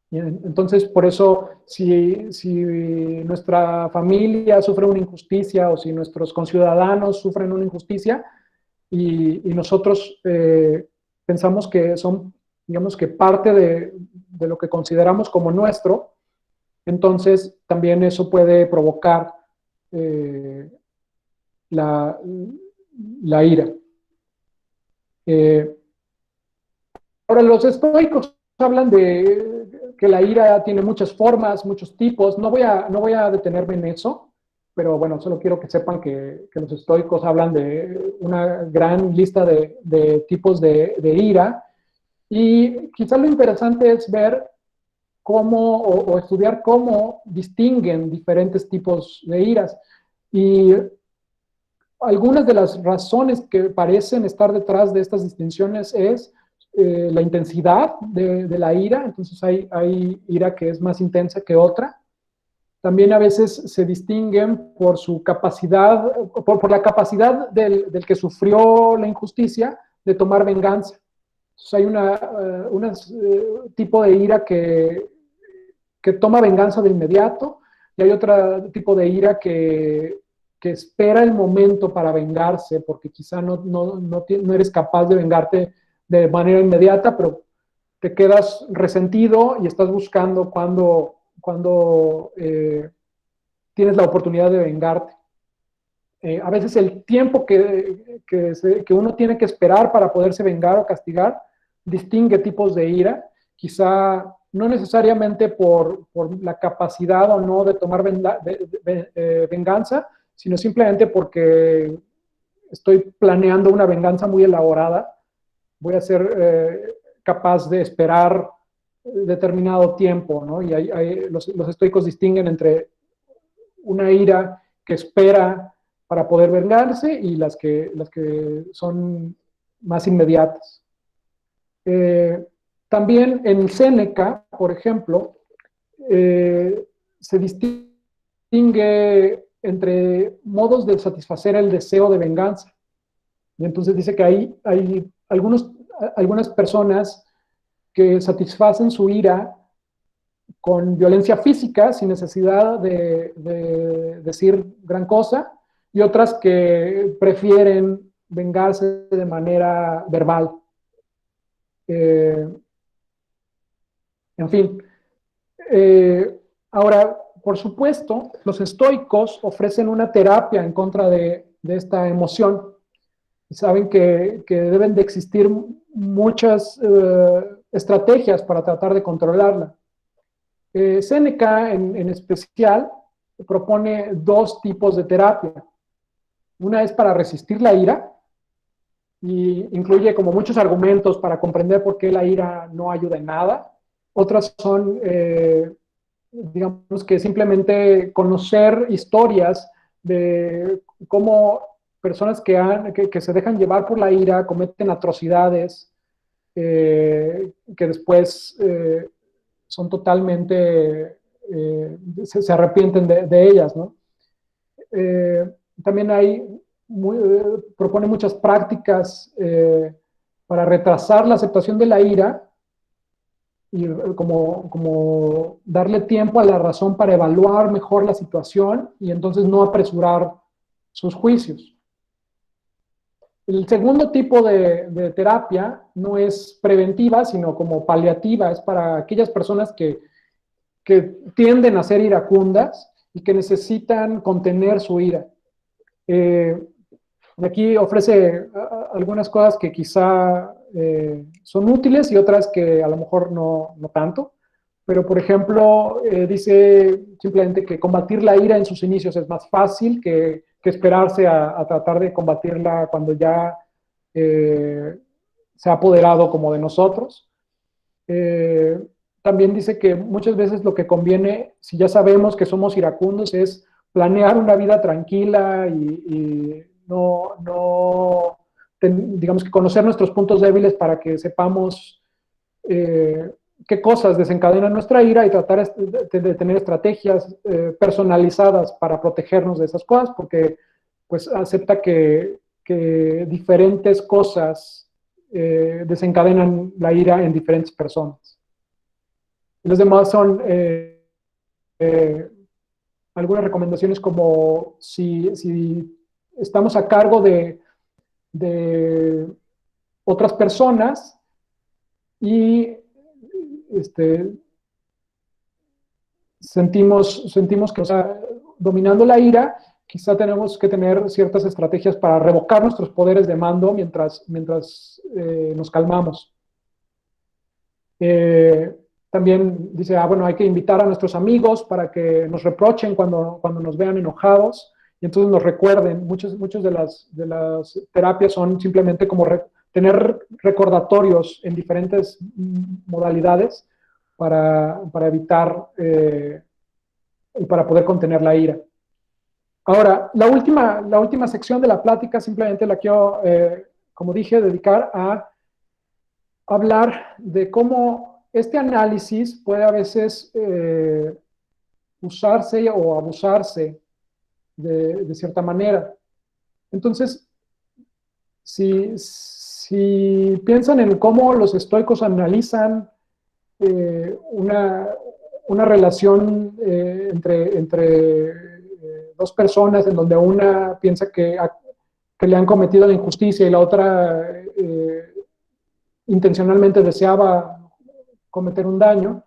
Y entonces, por eso, si nuestra familia sufre una injusticia o si nuestros conciudadanos sufren una injusticia y nosotros pensamos que son, digamos que parte de lo que consideramos como nuestro, entonces también eso puede provocar la ira. Ahora, los estoicos hablan de que la ira tiene muchas formas, muchos tipos. No voy a detenerme en eso, pero bueno, solo quiero que sepan que los estoicos hablan de una gran lista de tipos de ira. Y quizás lo interesante es ver cómo, o estudiar cómo distinguen diferentes tipos de iras. Y algunas de las razones que parecen estar detrás de estas distinciones es la intensidad de la ira. Entonces hay ira que es más intensa que otra. También a veces se distinguen por su capacidad, por la capacidad del que sufrió la injusticia de tomar venganza. Entonces hay un tipo de ira que toma venganza de inmediato, y hay otro tipo de ira que espera el momento para vengarse, porque quizá no eres capaz de vengarte de manera inmediata, pero te quedas resentido y estás buscando cuando tienes la oportunidad de vengarte. A veces el tiempo que uno tiene que esperar para poderse vengar o castigar distingue tipos de ira, quizá no necesariamente por la capacidad o no de tomar venganza, sino simplemente porque estoy planeando una venganza muy elaborada. Voy a ser capaz de esperar determinado tiempo, ¿no? Y los estoicos distinguen entre una ira que espera para poder vengarse y las que son más inmediatas. También en Séneca, por ejemplo, se distingue entre modos de satisfacer el deseo de venganza. Y entonces dice que hay algunas personas que satisfacen su ira con violencia física, sin necesidad de decir gran cosa, y otras que prefieren vengarse de manera verbal. En fin. Ahora, por supuesto, los estoicos ofrecen una terapia en contra de esta emoción. Saben que deben de existir muchas estrategias para tratar de controlarla. Séneca, en especial, propone dos tipos de terapia. Una es para resistir la ira, y incluye como muchos argumentos para comprender por qué la ira no ayuda en nada. Otras son, digamos que simplemente conocer historias de cómo personas que se dejan llevar por la ira cometen atrocidades, que después son totalmente, se arrepienten de ellas, ¿no? También propone muchas prácticas para retrasar la aceptación de la ira y como darle tiempo a la razón para evaluar mejor la situación y entonces no apresurar sus juicios. El segundo tipo de terapia no es preventiva, sino como paliativa, es para aquellas personas que tienden a ser iracundas y que necesitan contener su ira. Aquí ofrece algunas cosas que quizá son útiles y otras que a lo mejor no tanto. Pero, por ejemplo, dice simplemente que combatir la ira en sus inicios es más fácil que esperarse a tratar de combatirla cuando ya se ha apoderado como de nosotros. También dice que muchas veces lo que conviene, si ya sabemos que somos iracundos, es planear una vida tranquila y digamos que conocer nuestros puntos débiles para que sepamos qué cosas desencadenan nuestra ira y tratar de tener estrategias personalizadas para protegernos de esas cosas, porque pues acepta que diferentes cosas desencadenan la ira en diferentes personas. Los demás son algunas recomendaciones como si estamos a cargo de otras personas y sentimos que está dominando la ira, quizá tenemos que tener ciertas estrategias para revocar nuestros poderes de mando mientras nos calmamos. También dice, bueno, hay que invitar a nuestros amigos para que nos reprochen cuando nos vean enojados y entonces nos recuerden. Muchas de las terapias son simplemente como tener recordatorios en diferentes modalidades para evitar y para poder contener la ira. Ahora, la última sección de la plática simplemente la quiero, como dije, dedicar a hablar de cómo este análisis puede a veces usarse o abusarse de cierta manera. Entonces, si piensan en cómo los estoicos analizan una relación entre dos personas en donde una piensa que le han cometido la injusticia y la otra intencionalmente deseaba cometer un daño,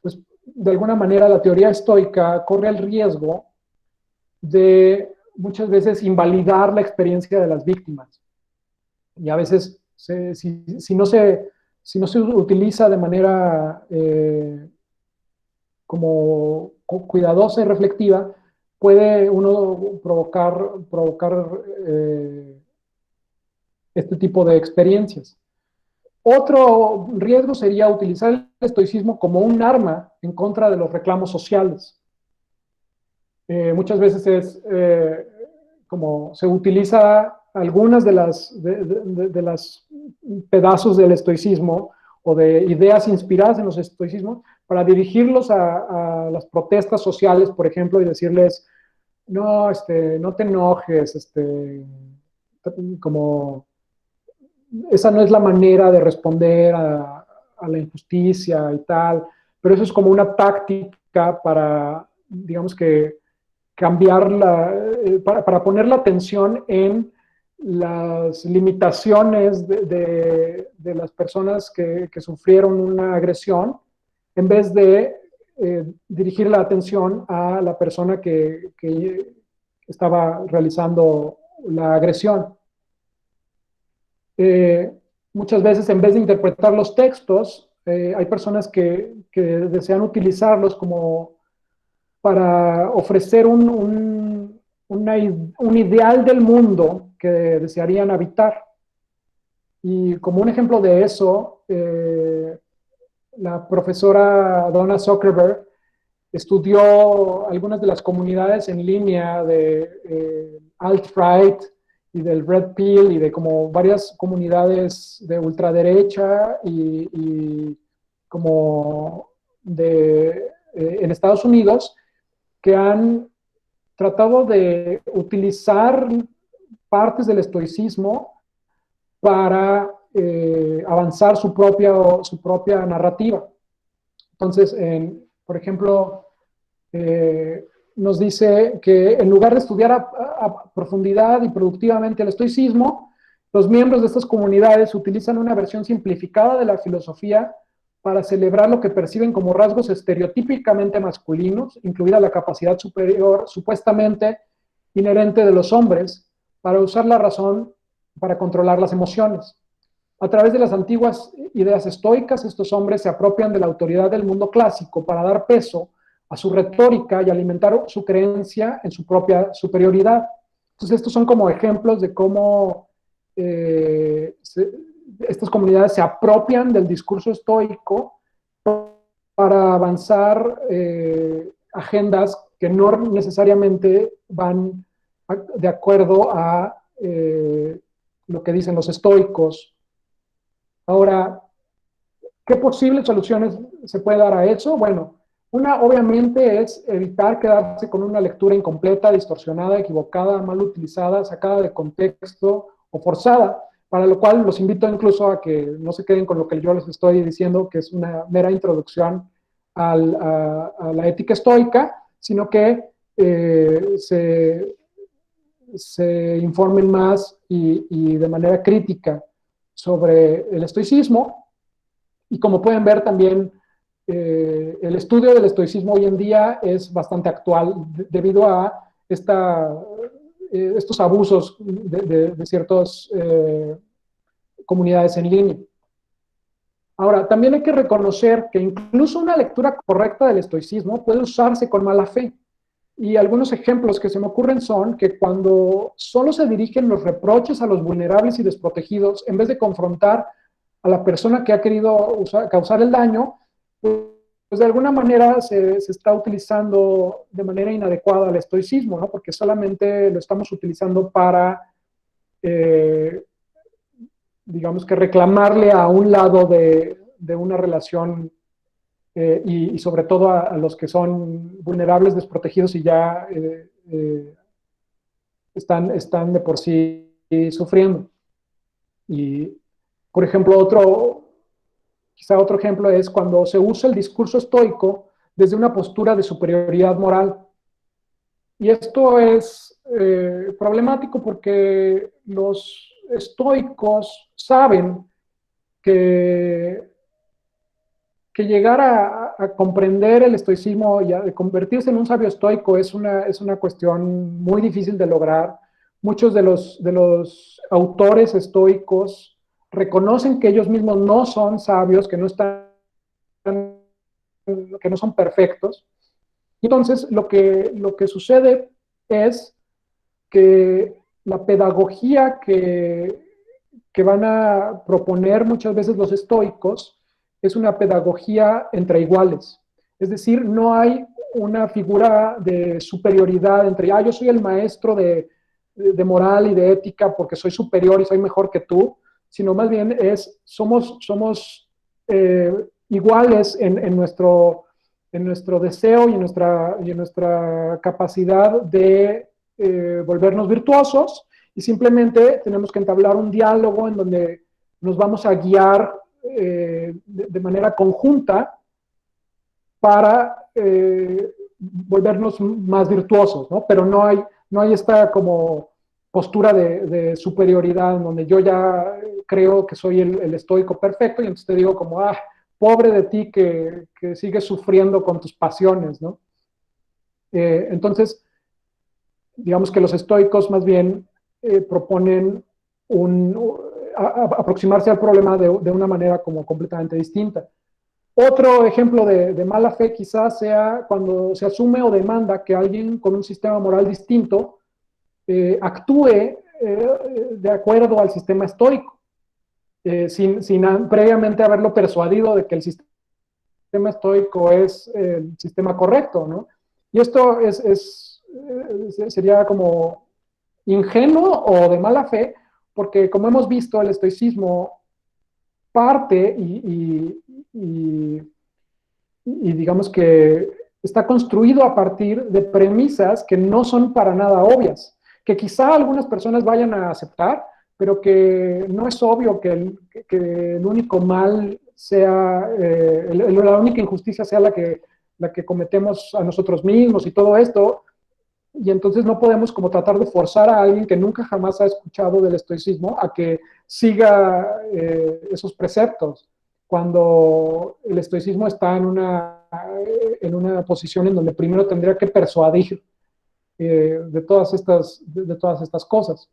pues de alguna manera la teoría estoica corre el riesgo de muchas veces invalidar la experiencia de las víctimas. Y a veces, si no se utiliza de manera como cuidadosa y reflectiva, puede uno provocar este tipo de experiencias. Otro riesgo sería utilizar el estoicismo como un arma en contra de los reclamos sociales. Muchas veces como se utiliza algunas de las pedazos del estoicismo o de ideas inspiradas en los estoicismos para dirigirlos a las protestas sociales, por ejemplo, y decirles, no, no te enojes, como esa no es la manera de responder a la injusticia y tal, pero eso es como una táctica para, digamos que, cambiar para poner la atención en las limitaciones de las personas que sufrieron una agresión, en vez de dirigir la atención a la persona que estaba realizando la agresión. Muchas veces, en vez de interpretar los textos, hay personas que desean utilizarlos como para ofrecer un ideal del mundo que desearían habitar. Y como un ejemplo de eso, la profesora Donna Zuckerberg estudió algunas de las comunidades en línea de alt-right del Red Pill y de como varias comunidades de ultraderecha y como en Estados Unidos que han tratado de utilizar partes del estoicismo para avanzar su propia narrativa. Entonces, por ejemplo, nos dice que en lugar de estudiar a profundidad y productivamente el estoicismo, los miembros de estas comunidades utilizan una versión simplificada de la filosofía para celebrar lo que perciben como rasgos estereotípicamente masculinos, incluida la capacidad superior supuestamente inherente de los hombres para usar la razón para controlar las emociones. A través de las antiguas ideas estoicas, estos hombres se apropian de la autoridad del mundo clásico para dar peso a su retórica y alimentar su creencia en su propia superioridad. Entonces, estos son como ejemplos de cómo estas comunidades se apropian del discurso estoico para avanzar agendas que no necesariamente van de acuerdo a lo que dicen los estoicos. Ahora, ¿qué posibles soluciones se puede dar a eso? Bueno, una obviamente es evitar quedarse con una lectura incompleta, distorsionada, equivocada, mal utilizada, sacada de contexto o forzada, para lo cual los invito incluso a que no se queden con lo que yo les estoy diciendo, que es una mera introducción a la ética estoica, sino que se informen más y de manera crítica sobre el estoicismo. Y como pueden ver también, el estudio del estoicismo hoy en día es bastante actual debido a estos abusos de ciertas comunidades en línea. Ahora, también hay que reconocer que incluso una lectura correcta del estoicismo puede usarse con mala fe. Y algunos ejemplos que se me ocurren son que cuando solo se dirigen los reproches a los vulnerables y desprotegidos, en vez de confrontar a la persona que ha querido causar el daño, pues de alguna manera se está utilizando de manera inadecuada el estoicismo, ¿no? Porque solamente lo estamos utilizando para, digamos que reclamarle a un lado de una relación y sobre todo a los que son vulnerables, desprotegidos y ya están de por sí sufriendo. Y, por ejemplo, quizá otro ejemplo es cuando se usa el discurso estoico desde una postura de superioridad moral. Y esto es problemático porque los estoicos saben que llegar a comprender el estoicismo y a convertirse en un sabio estoico es una cuestión muy difícil de lograr. Muchos de los autores estoicos reconocen que ellos mismos no son sabios, que no son perfectos. Entonces, lo que sucede es que la pedagogía que van a proponer muchas veces los estoicos es una pedagogía entre iguales. Es decir, no hay una figura de superioridad entre, yo soy el maestro de moral y de ética porque soy superior y soy mejor que tú, sino más bien somos iguales en nuestro deseo y en nuestra capacidad de volvernos virtuosos, y simplemente tenemos que entablar un diálogo en donde nos vamos a guiar de manera conjunta para volvernos más virtuosos, ¿no? Pero no hay esta como postura de superioridad en donde yo ya creo que soy el estoico perfecto y entonces te digo como, pobre de ti que sigues sufriendo con tus pasiones, ¿no? Entonces, digamos que los estoicos más bien proponen aproximarse al problema de una manera como completamente distinta. Otro ejemplo de mala fe quizás sea cuando se asume o demanda que alguien con un sistema moral distinto actúe de acuerdo al sistema estoico, sin previamente haberlo persuadido de que el sistema estoico es el sistema correcto, ¿no? Y esto sería como ingenuo o de mala fe, porque como hemos visto, el estoicismo parte y digamos que está construido a partir de premisas que no son para nada obvias, que quizá algunas personas vayan a aceptar, pero que no es obvio que el único mal sea, la única injusticia sea la que cometemos a nosotros mismos y todo esto, y entonces no podemos como tratar de forzar a alguien que nunca jamás ha escuchado del estoicismo a que siga esos preceptos, cuando el estoicismo está en una posición en donde primero tendría que persuadir de todas estas cosas.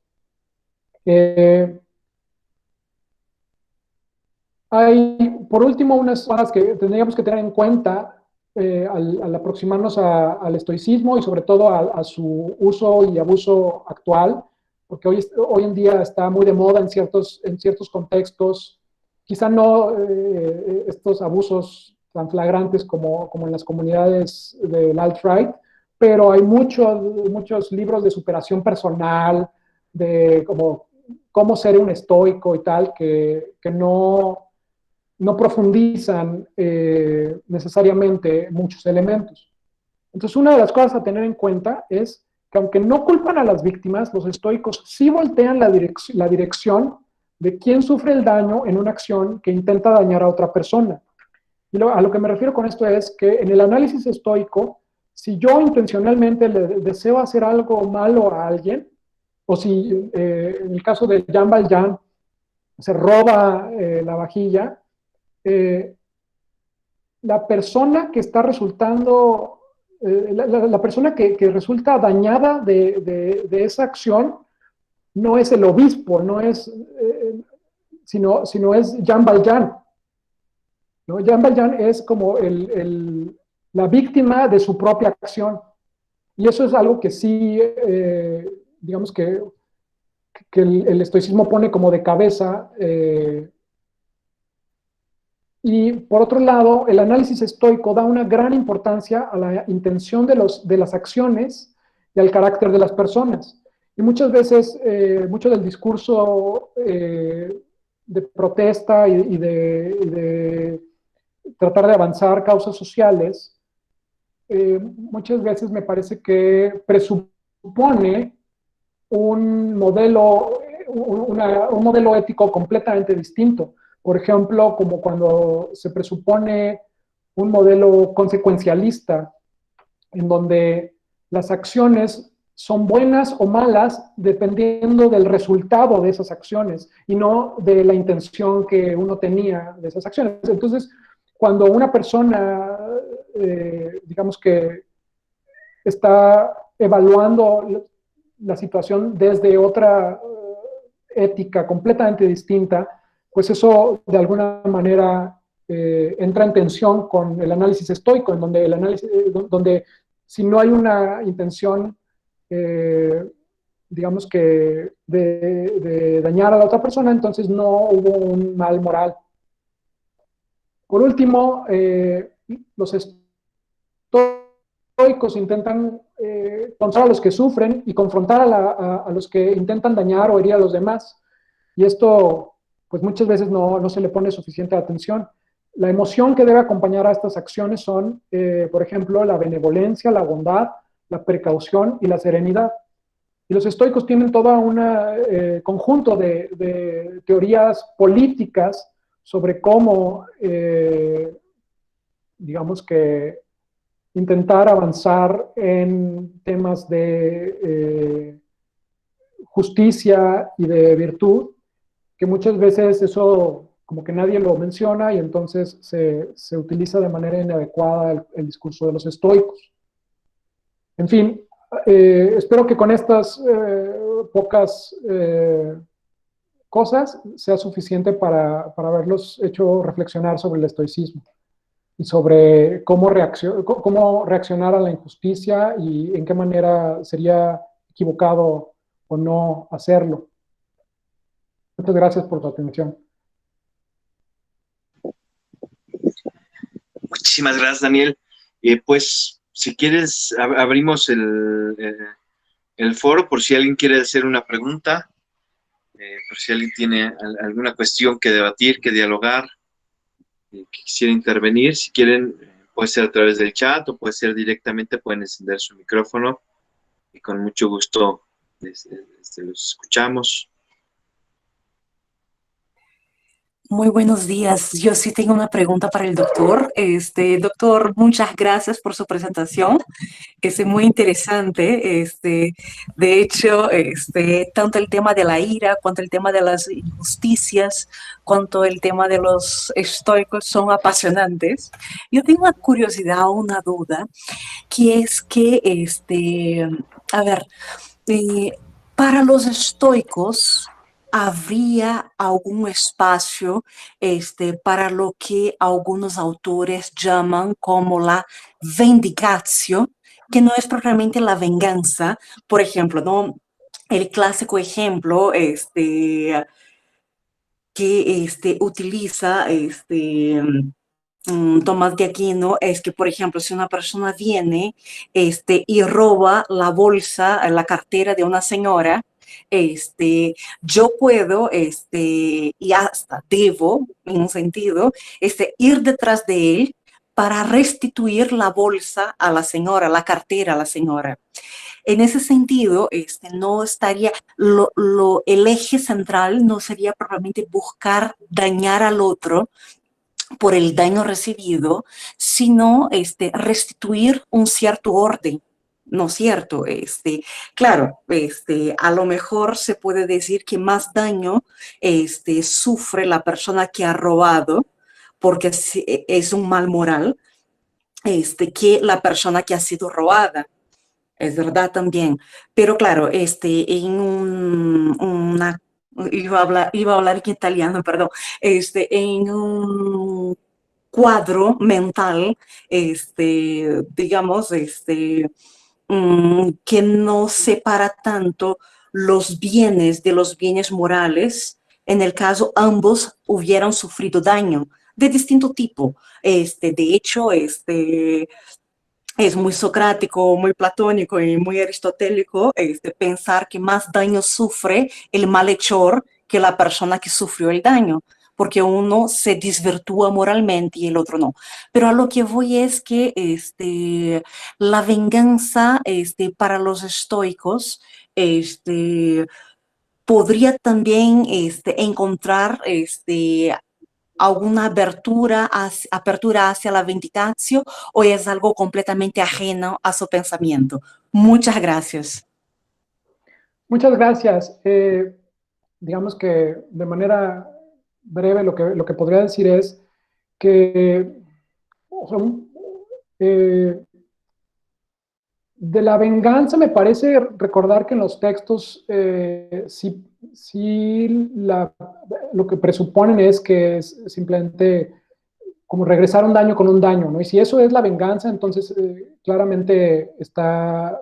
Hay, por último, unas cosas que tendríamos que tener en cuenta al aproximarnos al estoicismo y sobre todo a su uso y abuso actual, porque hoy en día está muy de moda en ciertos contextos, quizá no estos abusos tan flagrantes como en las comunidades del alt-right, pero hay muchos libros de superación personal, de cómo ser un estoico y tal, que no profundizan necesariamente muchos elementos. Entonces, una de las cosas a tener en cuenta es que aunque no culpan a las víctimas, los estoicos sí voltean la dirección de quién sufre el daño en una acción que intenta dañar a otra persona. Y a lo que me refiero con esto es que en el análisis estoico, si yo intencionalmente le deseo hacer algo malo a alguien, o si en el caso de Jean Valjean se roba la vajilla, eh, la persona que está resultando, la persona que resulta dañada de esa acción no es el obispo, no es, sino es Jean Valjean. ¿No? Jean Valjean es como la víctima de su propia acción. Y eso es algo que sí, digamos que el estoicismo pone como de cabeza. Y por otro lado, el análisis estoico da una gran importancia a la intención de las acciones y al carácter de las personas. Y muchas veces, mucho del discurso de protesta y de tratar de avanzar causas sociales, muchas veces me parece que presupone un modelo, un modelo ético completamente distinto. Por ejemplo, como cuando se presupone un modelo consecuencialista, en donde las acciones son buenas o malas dependiendo del resultado de esas acciones y no de la intención que uno tenía de esas acciones. Entonces, cuando una persona, digamos que está evaluando la situación desde otra ética completamente distinta, pues eso de alguna manera entra en tensión con el análisis estoico, en donde donde si no hay una intención, digamos que de dañar a la otra persona, entonces no hubo un mal moral. Por último, los estoicos intentan controlar a los que sufren y confrontar a los que intentan dañar o herir a los demás. Y esto, pues muchas veces no se le pone suficiente atención. La emoción que debe acompañar a estas acciones son, por ejemplo, la benevolencia, la bondad, la precaución y la serenidad. Y los estoicos tienen todo un conjunto de teorías políticas sobre cómo, digamos que, intentar avanzar en temas de justicia y de virtud, que muchas veces eso como que nadie lo menciona y entonces se utiliza de manera inadecuada el discurso de los estoicos. En fin, espero que con estas pocas cosas sea suficiente para haberlos hecho reflexionar sobre el estoicismo y sobre cómo reaccionar a la injusticia y en qué manera sería equivocado o no hacerlo. Muchas gracias por tu atención. Muchísimas gracias, Daniel. Pues, si quieres, abrimos el foro por si alguien quiere hacer una pregunta, por si alguien tiene alguna cuestión que debatir, que dialogar, que quisiera intervenir. Si quieren, puede ser a través del chat o puede ser directamente, pueden encender su micrófono y con mucho gusto los escuchamos. Muy buenos días. Yo sí tengo una pregunta para el doctor. Doctor, muchas gracias por su presentación. Es muy interesante. De hecho, tanto el tema de la ira, cuanto el tema de las injusticias, cuanto el tema de los estoicos son apasionantes. Yo tengo una curiosidad, una duda, que es que, a ver, eh, para los estoicos, ¿habría algún espacio para lo que algunos autores llaman como la vindicatio, que no es propiamente la venganza? Por ejemplo, ¿no? El clásico ejemplo que utiliza Tomás de Aquino es que, por ejemplo, si una persona viene y roba la bolsa, la cartera de una señora, yo puedo, y hasta debo, en un sentido, ir detrás de él para restituir la bolsa a la señora, la cartera a la señora. En ese sentido, no estaría, el eje central no sería probablemente buscar dañar al otro por el daño recibido, sino restituir un cierto orden, ¿no es cierto? Claro, a lo mejor se puede decir que más daño sufre la persona que ha robado, porque es un mal moral, que la persona que ha sido robada. Es verdad también. Pero claro, iba a hablar en italiano, perdón, en un cuadro mental, digamos, que no separa tanto los bienes de los bienes morales. En el caso, ambos hubieran sufrido daño de distinto tipo. De hecho, es muy socrático, muy platónico y muy aristotélico pensar que más daño sufre el malhechor que la persona que sufrió el daño, porque uno se desvirtúa moralmente y el otro no. Pero a lo que voy es que la venganza para los estoicos podría también encontrar alguna apertura hacia la vindicatio, o es algo completamente ajeno a su pensamiento. Muchas gracias. Muchas gracias. Digamos que de manera breve lo que podría decir es que o sea, de la venganza me parece recordar que en los textos sí lo que presuponen es que es simplemente como regresar un daño con un daño, ¿no? Y si eso es la venganza, entonces claramente está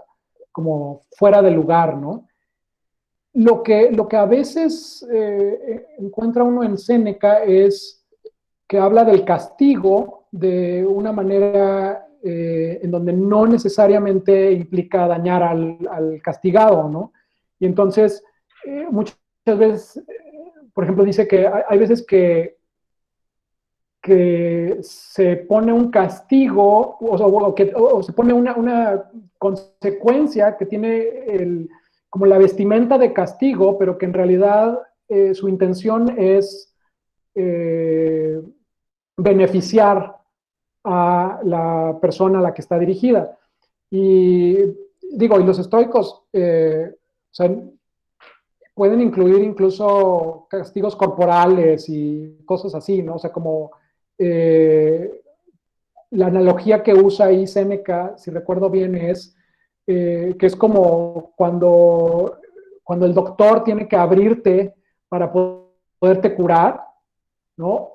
como fuera de lugar, ¿no? Lo que a veces encuentra uno en Séneca es que habla del castigo de una manera en donde no necesariamente implica dañar al castigado, ¿no? Y entonces, muchas veces, por ejemplo, dice que hay veces que se pone un castigo o se pone una consecuencia que tiene como la vestimenta de castigo, pero que en realidad su intención es beneficiar a la persona a la que está dirigida. Y digo, y los estoicos o sea, pueden incluir incluso castigos corporales y cosas así, ¿no? O sea, como la analogía que usa ahí Séneca, si recuerdo bien, es que es como cuando el doctor tiene que abrirte para poderte curar, ¿no?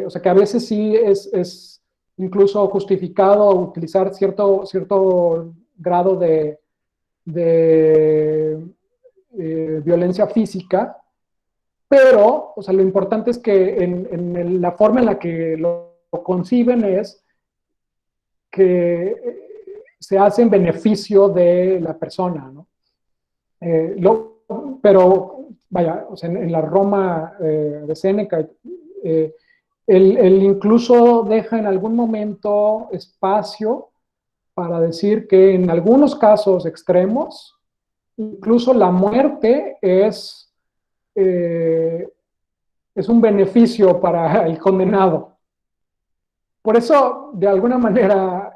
O sea, que a veces sí es incluso justificado utilizar cierto grado de violencia física, pero, o sea, lo importante es que la forma en la que lo conciben es que se hace en beneficio de la persona, ¿no? Pero, vaya, o sea, en la Roma de Séneca, él incluso deja en algún momento espacio para decir que en algunos casos extremos, incluso la muerte es un beneficio para el condenado. Por eso, de alguna manera,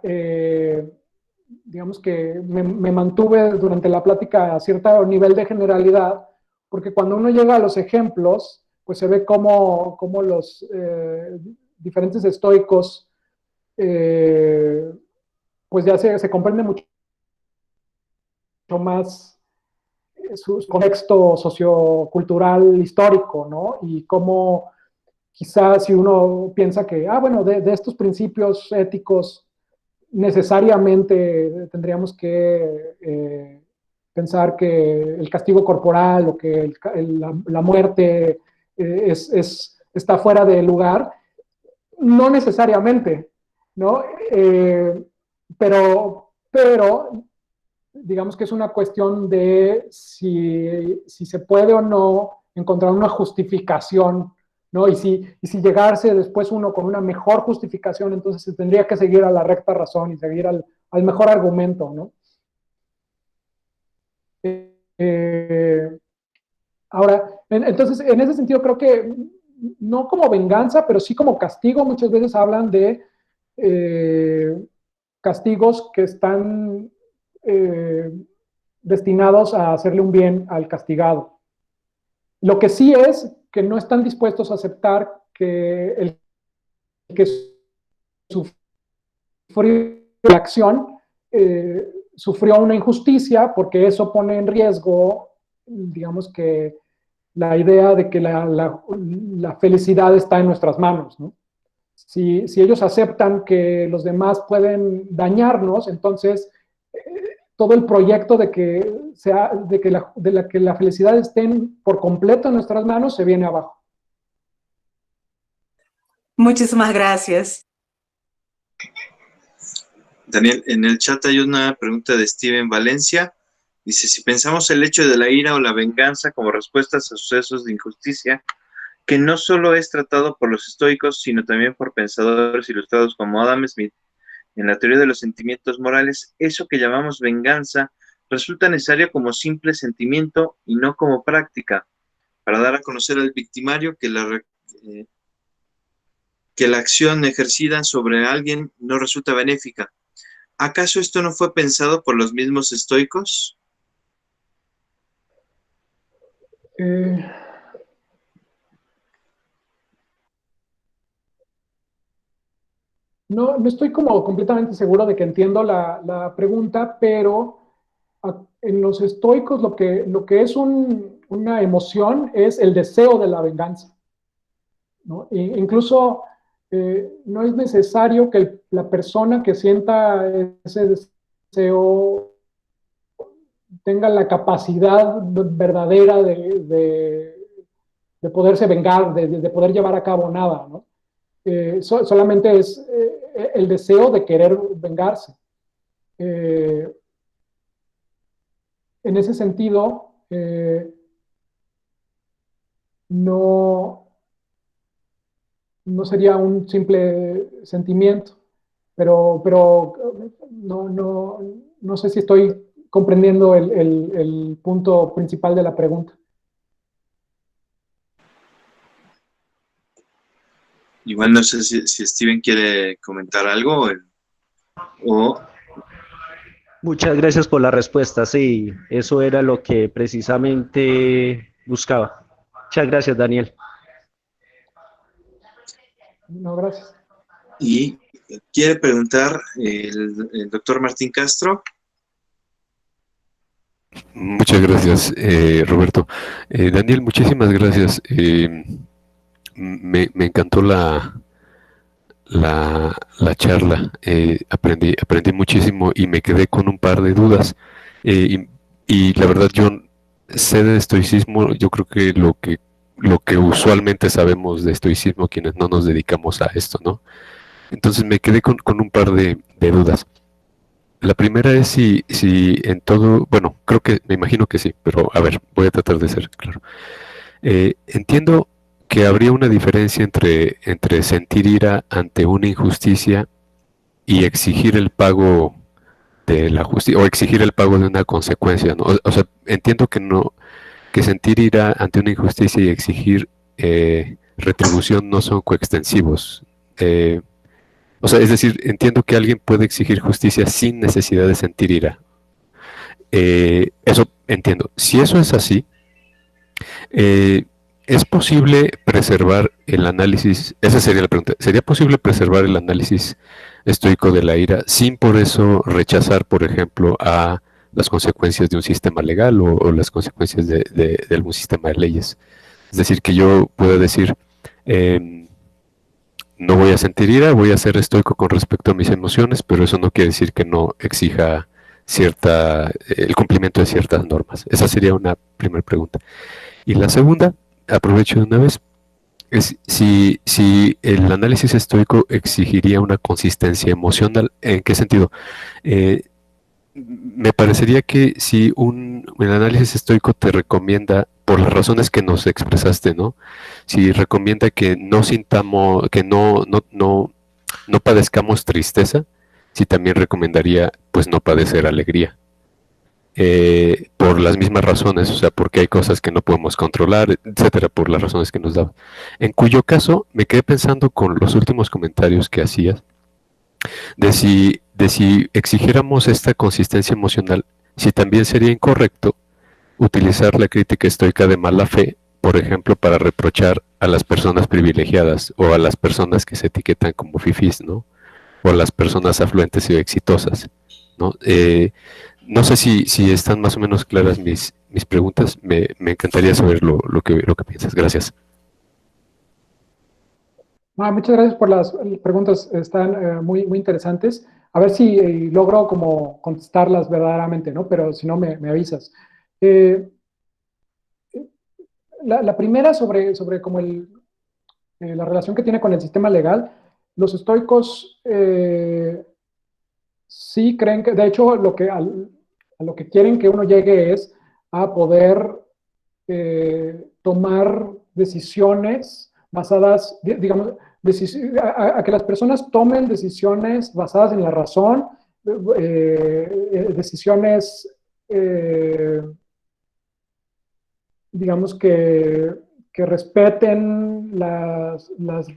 digamos que me mantuve durante la plática a cierto nivel de generalidad, porque cuando uno llega a los ejemplos, pues se ve cómo los diferentes estoicos, pues ya se comprende mucho más su contexto sociocultural histórico, ¿no? Y cómo quizás si uno piensa que, bueno, de estos principios éticos necesariamente tendríamos que pensar que el castigo corporal o que la muerte está fuera de lugar. No necesariamente, ¿no? Pero digamos que es una cuestión de si se puede o no encontrar una justificación, ¿no? Y si llegarse después uno con una mejor justificación, entonces se tendría que seguir a la recta razón y seguir al mejor argumento, ¿no? Ahora, entonces, en ese sentido creo que no como venganza, pero sí como castigo, muchas veces hablan de castigos que están destinados a hacerle un bien al castigado. Lo que sí es que no están dispuestos a aceptar que el que sufrió la acción sufrió una injusticia, porque eso pone en riesgo, digamos que la idea de que la felicidad está en nuestras manos, ¿no? Si ellos aceptan que los demás pueden dañarnos, entonces todo el proyecto de que la felicidad esté por completo en nuestras manos se viene abajo. Muchísimas gracias. Daniel, en el chat hay una pregunta de Steven Valencia. Dice, si pensamos el hecho de la ira o la venganza como respuestas a sucesos de injusticia, que no solo es tratado por los estoicos, sino también por pensadores ilustrados como Adam Smith, en la teoría de los sentimientos morales, eso que llamamos venganza resulta necesario como simple sentimiento y no como práctica, para dar a conocer al victimario que la acción ejercida sobre alguien no resulta benéfica. ¿Acaso esto no fue pensado por los mismos estoicos? No estoy como completamente seguro de que entiendo la pregunta, pero en los estoicos lo que es una emoción es el deseo de la venganza, ¿no? Incluso no es necesario que la persona que sienta ese deseo tenga la capacidad verdadera de poderse vengar, de poder llevar a cabo nada, ¿no? Solamente es el deseo de querer vengarse. En ese sentido, no sería un simple sentimiento, pero no sé si estoy comprendiendo el punto principal de la pregunta. Igual no sé si Steven quiere comentar algo o... Muchas gracias por la respuesta. Sí, eso era lo que precisamente buscaba. Muchas gracias, Daniel. No, gracias. Y quiere preguntar el doctor Martín Castro. Muchas gracias, Roberto. Daniel, muchísimas gracias. Me encantó la charla. Aprendí muchísimo y me quedé con un par de dudas. Y la verdad, yo sé de estoicismo. Yo creo que lo que usualmente sabemos de estoicismo quienes no nos dedicamos a esto, ¿no? Entonces me quedé con un par de dudas. La primera es si en todo, bueno, creo que, me imagino que sí, pero a ver, voy a tratar de ser claro. Entiendo que habría una diferencia entre sentir ira ante una injusticia y exigir el pago de la justicia, o exigir el pago de una consecuencia, ¿no? O sea, entiendo que no, que sentir ira ante una injusticia y exigir retribución no son coextensivos. O sea, es decir, entiendo que alguien puede exigir justicia sin necesidad de sentir ira. Eso entiendo. Si eso es así, eh, ¿es posible preservar el análisis? Esa sería la pregunta. ¿Sería posible preservar el análisis estoico de la ira sin por eso rechazar, por ejemplo, a las consecuencias de un sistema legal o las consecuencias de algún sistema de leyes? Es decir, que yo pueda decir, no voy a sentir ira, voy a ser estoico con respecto a mis emociones, pero eso no quiere decir que no exija el cumplimiento de ciertas normas. Esa sería una primera pregunta. Y la segunda, aprovecho de una vez, es si el análisis estoico exigiría una consistencia emocional. ¿En qué sentido? Eh, Me parecería que si el análisis estoico te recomienda, por las razones que nos expresaste, ¿no? Si recomienda que no sintamos, que no padezcamos tristeza, sí también recomendaría, pues, no padecer alegría. Por las mismas razones, o sea, porque hay cosas que no podemos controlar, etcétera, por las razones que nos daban. En cuyo caso, me quedé pensando con los últimos comentarios que hacías, de si exigiéramos esta consistencia emocional, si también sería incorrecto utilizar la crítica estoica de mala fe, por ejemplo, para reprochar a las personas privilegiadas o a las personas que se etiquetan como fifís, ¿no? O a las personas afluentes y exitosas, ¿no? No sé si están más o menos claras mis preguntas. Me encantaría saber lo que piensas. Gracias. Muchas gracias por las preguntas, están muy interesantes. A ver si logro como contestarlas verdaderamente, ¿no? Pero si no, me avisas. La primera sobre como la relación que tiene con el sistema legal, los estoicos sí creen que, de hecho, a lo que quieren que uno llegue es a poder tomar decisiones basadas, digamos, a que las personas tomen decisiones basadas en la razón, decisiones, digamos, que respeten las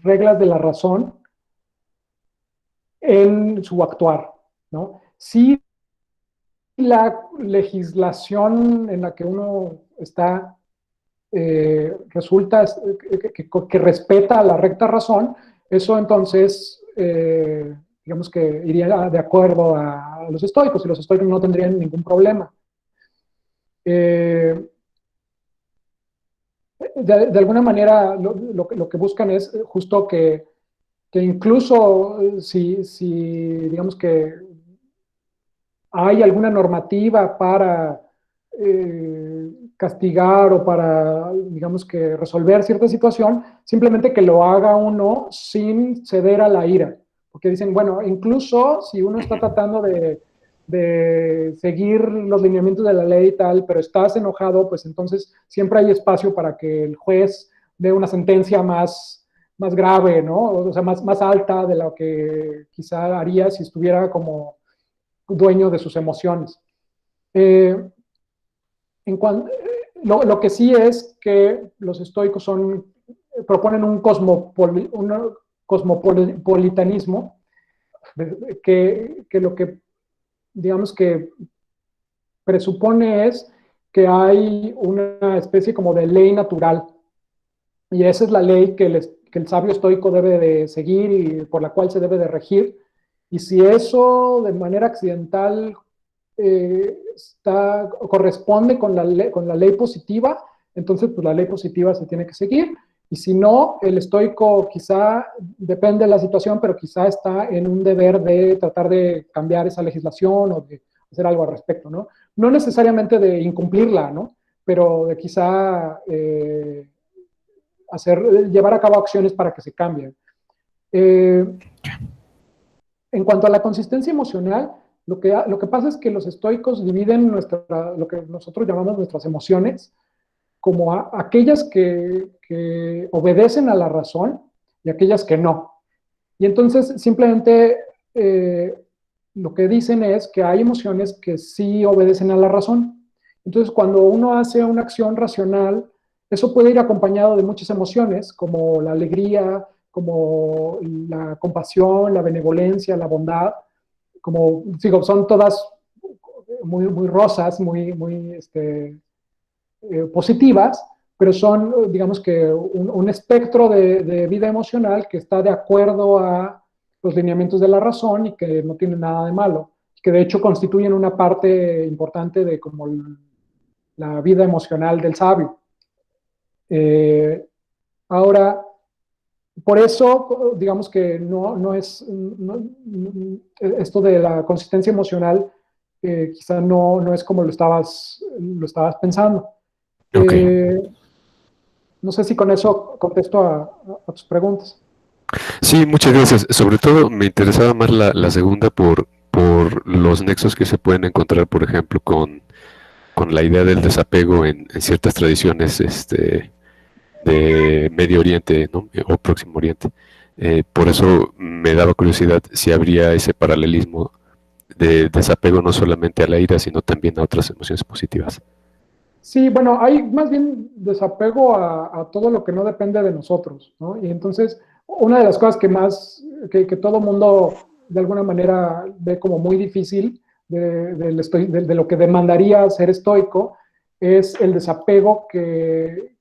reglas de la razón en su actuar, ¿no? Si la legislación en la que uno está resulta que respeta la recta razón, eso entonces, digamos que iría de acuerdo a los estoicos, y los estoicos no tendrían ningún problema. De alguna manera, lo que buscan es justo que incluso si digamos que hay alguna normativa para castigar o para, digamos que resolver cierta situación, simplemente que lo haga uno sin ceder a la ira. Porque dicen, bueno, incluso si uno está tratando de seguir los lineamientos de la ley y tal, pero estás enojado, pues entonces siempre hay espacio para que el juez dé una sentencia más grave, ¿no? O sea, más alta de lo que quizá haría si estuviera como dueño de sus emociones. Lo que sí es que los estoicos proponen un cosmopolitanismo que lo que, digamos que presupone es que hay una especie como de ley natural, y esa es la ley que el sabio estoico debe de seguir y por la cual se debe de regir. Y si eso de manera accidental corresponde con la ley positiva, entonces pues la ley positiva se tiene que seguir. Y si no, el estoico quizá, depende de la situación, pero quizá está en un deber de tratar de cambiar esa legislación o de hacer algo al respecto, ¿no? No necesariamente de incumplirla, ¿no? Pero de quizá llevar a cabo acciones para que se cambien. En cuanto a la consistencia emocional, Lo que pasa es que los estoicos dividen lo que nosotros llamamos nuestras emociones como aquellas que obedecen a la razón y aquellas que no. Y entonces simplemente lo que dicen es que hay emociones que sí obedecen a la razón. Entonces cuando uno hace una acción racional, eso puede ir acompañado de muchas emociones, como la alegría, como la compasión, la benevolencia, la bondad, como digo, son todas muy rosas, positivas, pero son, digamos que, un espectro de vida emocional que está de acuerdo a los lineamientos de la razón y que no tiene nada de malo, que de hecho constituyen una parte importante de como la vida emocional del sabio. Ahora, por eso, digamos que esto de la consistencia emocional quizá no es como lo estabas pensando. Ok. No sé si con eso contesto a tus preguntas. Sí, muchas gracias. Sobre todo me interesaba más la segunda por los nexos que se pueden encontrar, por ejemplo, con la idea del desapego en ciertas tradiciones de Medio Oriente, ¿no? O Próximo Oriente. Por eso me daba curiosidad si habría ese paralelismo de desapego no solamente a la ira, sino también a otras emociones positivas. Sí, bueno, hay más bien desapego a todo lo que no depende de nosotros, ¿no? Y entonces, una de las cosas que todo mundo de alguna manera ve como muy difícil de lo que demandaría ser estoico es el desapego que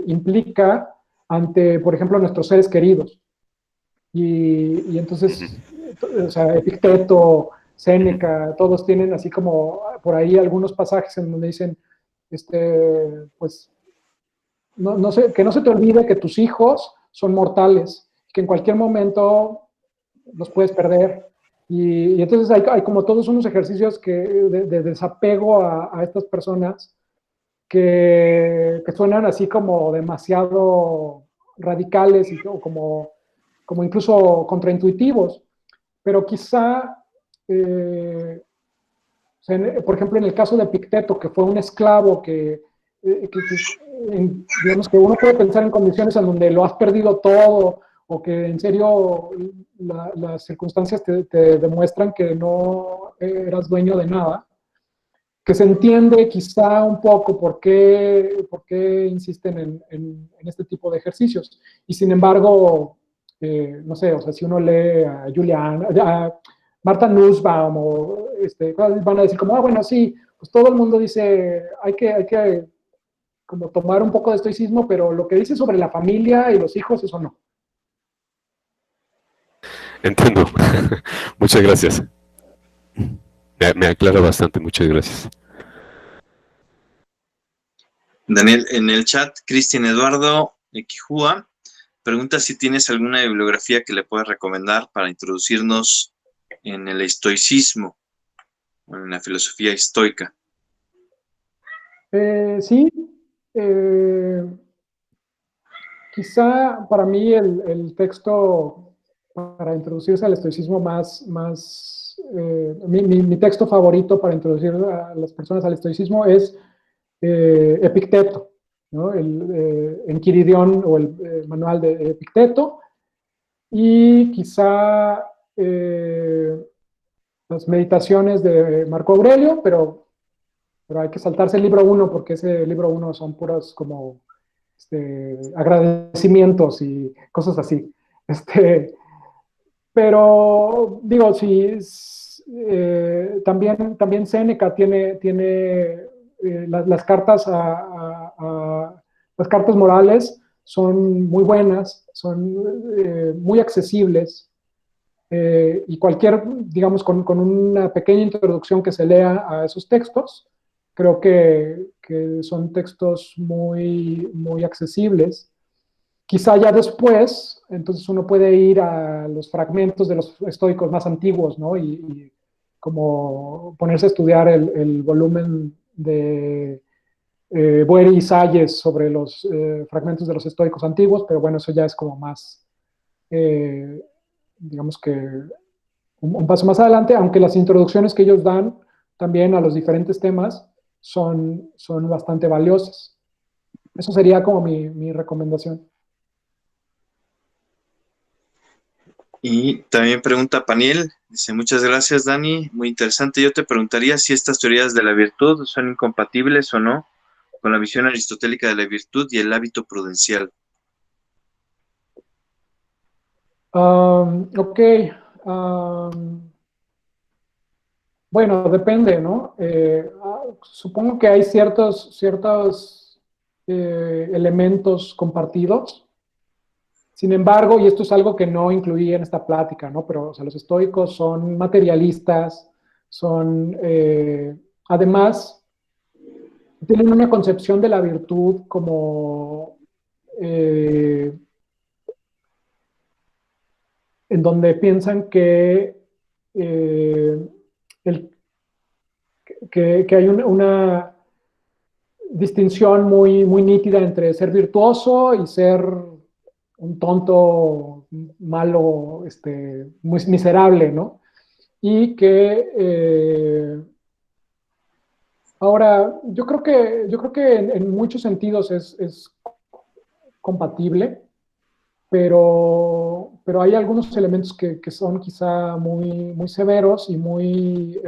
implica ante, por ejemplo, nuestros seres queridos. Y entonces, o sea, Epicteto, Séneca, todos tienen así como por ahí algunos pasajes en donde dicen, pues, no sé, que no se te olvide que tus hijos son mortales, que en cualquier momento los puedes perder. Y entonces hay como todos unos ejercicios de desapego a estas personas que suenan así como demasiado radicales o como incluso contraintuitivos, pero quizá, o sea, por ejemplo, en el caso de Picteto, que fue un esclavo digamos que uno puede pensar en condiciones en donde lo has perdido todo o que en serio las circunstancias te demuestran que no eras dueño de nada, que se entiende quizá un poco por qué insisten en este tipo de ejercicios. Y sin embargo, no sé, o sea, si uno lee a Julian, a Martha Nussbaum, van a decir como, bueno, sí, pues todo el mundo dice, hay que como tomar un poco de estoicismo, pero lo que dice sobre la familia y los hijos, eso no. Entiendo. Muchas gracias. Me aclara bastante, muchas gracias. Daniel, en el chat, Cristian Eduardo Equijúa pregunta si tienes alguna bibliografía que le puedas recomendar para introducirnos en el estoicismo, o en la filosofía estoica. Sí, quizá para mí el texto para introducirse al estoicismo mi texto favorito para introducir a las personas al estoicismo es Epicteto, ¿no? El Enquiridión o el manual de Epicteto, y quizá las meditaciones de Marco Aurelio, pero hay que saltarse el libro 1 porque ese libro 1 son puros como agradecimientos y cosas así. Pero digo, sí, también Séneca tiene las cartas las cartas morales son muy buenas, son muy accesibles, y digamos, con una pequeña introducción que se lea a esos textos, creo que son textos muy accesibles. Quizá ya después, entonces uno puede ir a los fragmentos de los estoicos más antiguos, ¿no? Y como ponerse a estudiar el volumen de Boeri y Salles sobre los fragmentos de los estoicos antiguos, pero bueno, eso ya es como más, digamos que un paso más adelante, aunque las introducciones que ellos dan también a los diferentes temas son bastante valiosas. Eso sería como mi recomendación. Y también pregunta Paniel, dice, muchas gracias Dani, muy interesante. Yo te preguntaría si estas teorías de la virtud son incompatibles o no con la visión aristotélica de la virtud y el hábito prudencial. Ok. Bueno, depende, ¿no? Supongo que hay ciertos elementos compartidos. Sin embargo, y esto es algo que no incluí en esta plática, ¿no? Pero, o sea, los estoicos son materialistas, además, tienen una concepción de la virtud como, en donde piensan eh, que hay una distinción muy nítida entre ser virtuoso y ser un tonto, malo, muy miserable, ¿no? Y ahora, yo creo que en muchos sentidos es compatible, pero hay algunos elementos que son quizá muy severos y muy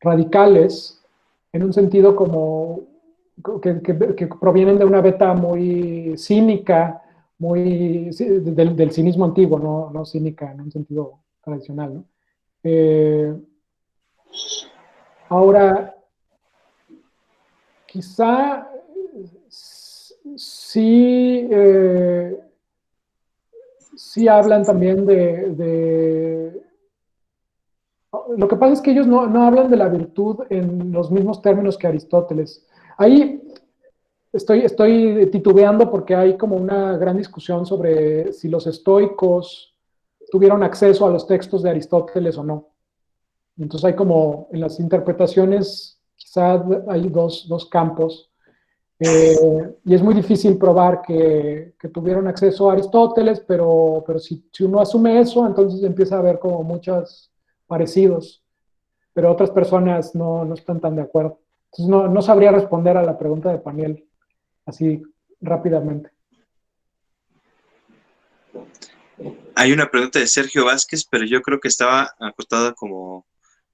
radicales, en un sentido como que provienen de una beta muy cínica, del cinismo antiguo, no cínica en un sentido tradicional, ¿no? Ahora, quizá sí, sí hablan también lo que pasa es que ellos no hablan de la virtud en los mismos términos que Aristóteles. Ahí estoy titubeando porque hay como una gran discusión sobre si los estoicos tuvieron acceso a los textos de Aristóteles o no. Entonces hay como, en las interpretaciones, quizás hay dos campos. Y es muy difícil probar que tuvieron acceso a Aristóteles, pero si uno asume eso, entonces empieza a haber como muchos parecidos, pero otras personas no están tan de acuerdo. Entonces no sabría responder a la pregunta de Paniel así rápidamente. Hay una pregunta de Sergio Vázquez, pero yo creo que estaba acotada como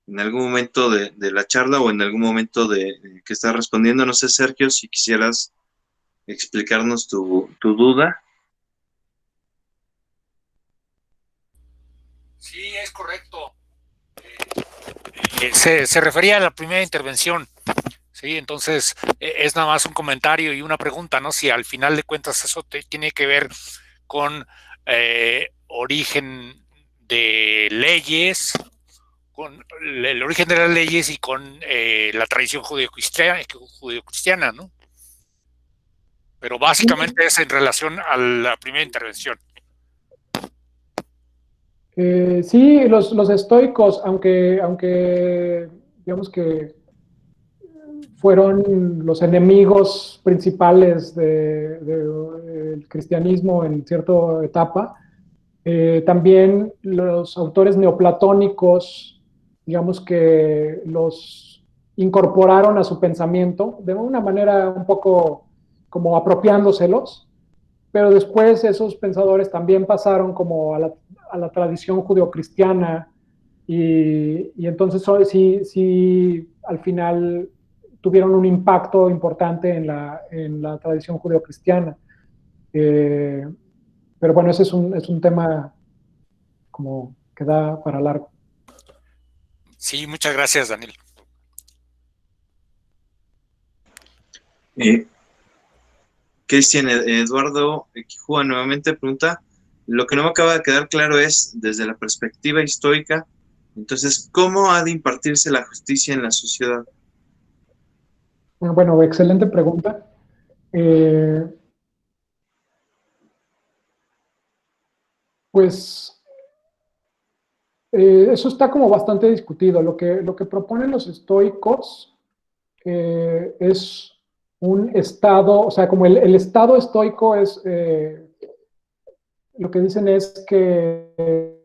en algún momento de la charla o en algún momento que estás respondiendo. No sé, Sergio, si quisieras explicarnos tu duda. Sí, es correcto. Se refería a la primera intervención. Sí, entonces es nada más un comentario y una pregunta, ¿no? Si al final de cuentas eso tiene que ver con origen de leyes, con el origen de las leyes y con la tradición judeocristiana, ¿no? Pero básicamente es en relación a la primera intervención. Sí, los estoicos, aunque digamos que fueron los enemigos principales del cristianismo en cierta etapa, también los autores neoplatónicos, digamos que los incorporaron a su pensamiento de una manera un poco como apropiándoselos, pero después esos pensadores también pasaron como a la tradición judeocristiana y entonces sí al final tuvieron un impacto importante en la tradición judeocristiana. Pero bueno, ese es un tema como que da para largo. Sí, muchas gracias, Daniel. Cristian Eduardo Quijúa nuevamente pregunta, lo que no me acaba de quedar claro es, desde la perspectiva estoica, entonces, ¿cómo ha de impartirse la justicia en la sociedad? Bueno, excelente pregunta. Pues eso está como bastante discutido. Lo que proponen los estoicos es un estado, o sea, como el estado estoico es lo que dicen es que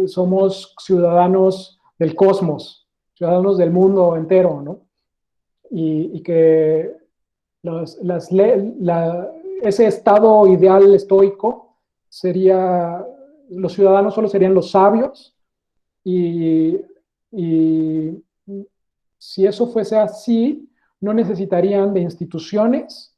somos ciudadanos del cosmos, ciudadanos del mundo entero, ¿no? Y que ese estado ideal estoico sería, los ciudadanos solo serían los sabios, y si eso fuese así, no necesitarían de instituciones.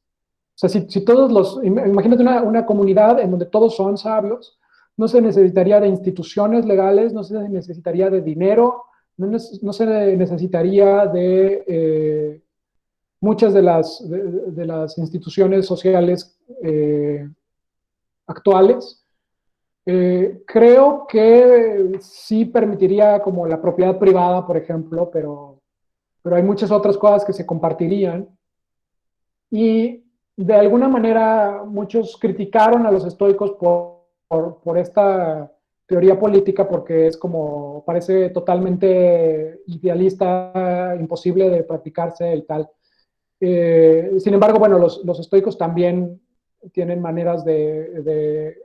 O sea, si todos imagínate una comunidad en donde todos son sabios, no se necesitaría de instituciones legales, no se necesitaría de dinero, no se necesitaría de muchas de las instituciones sociales actuales. Creo que sí permitiría como la propiedad privada, por ejemplo, pero hay muchas otras cosas que se compartirían. Y de alguna manera muchos criticaron a los estoicos por esta teoría política, porque es como, parece totalmente idealista, imposible de practicarse y tal. Sin embargo, bueno, los estoicos también tienen maneras de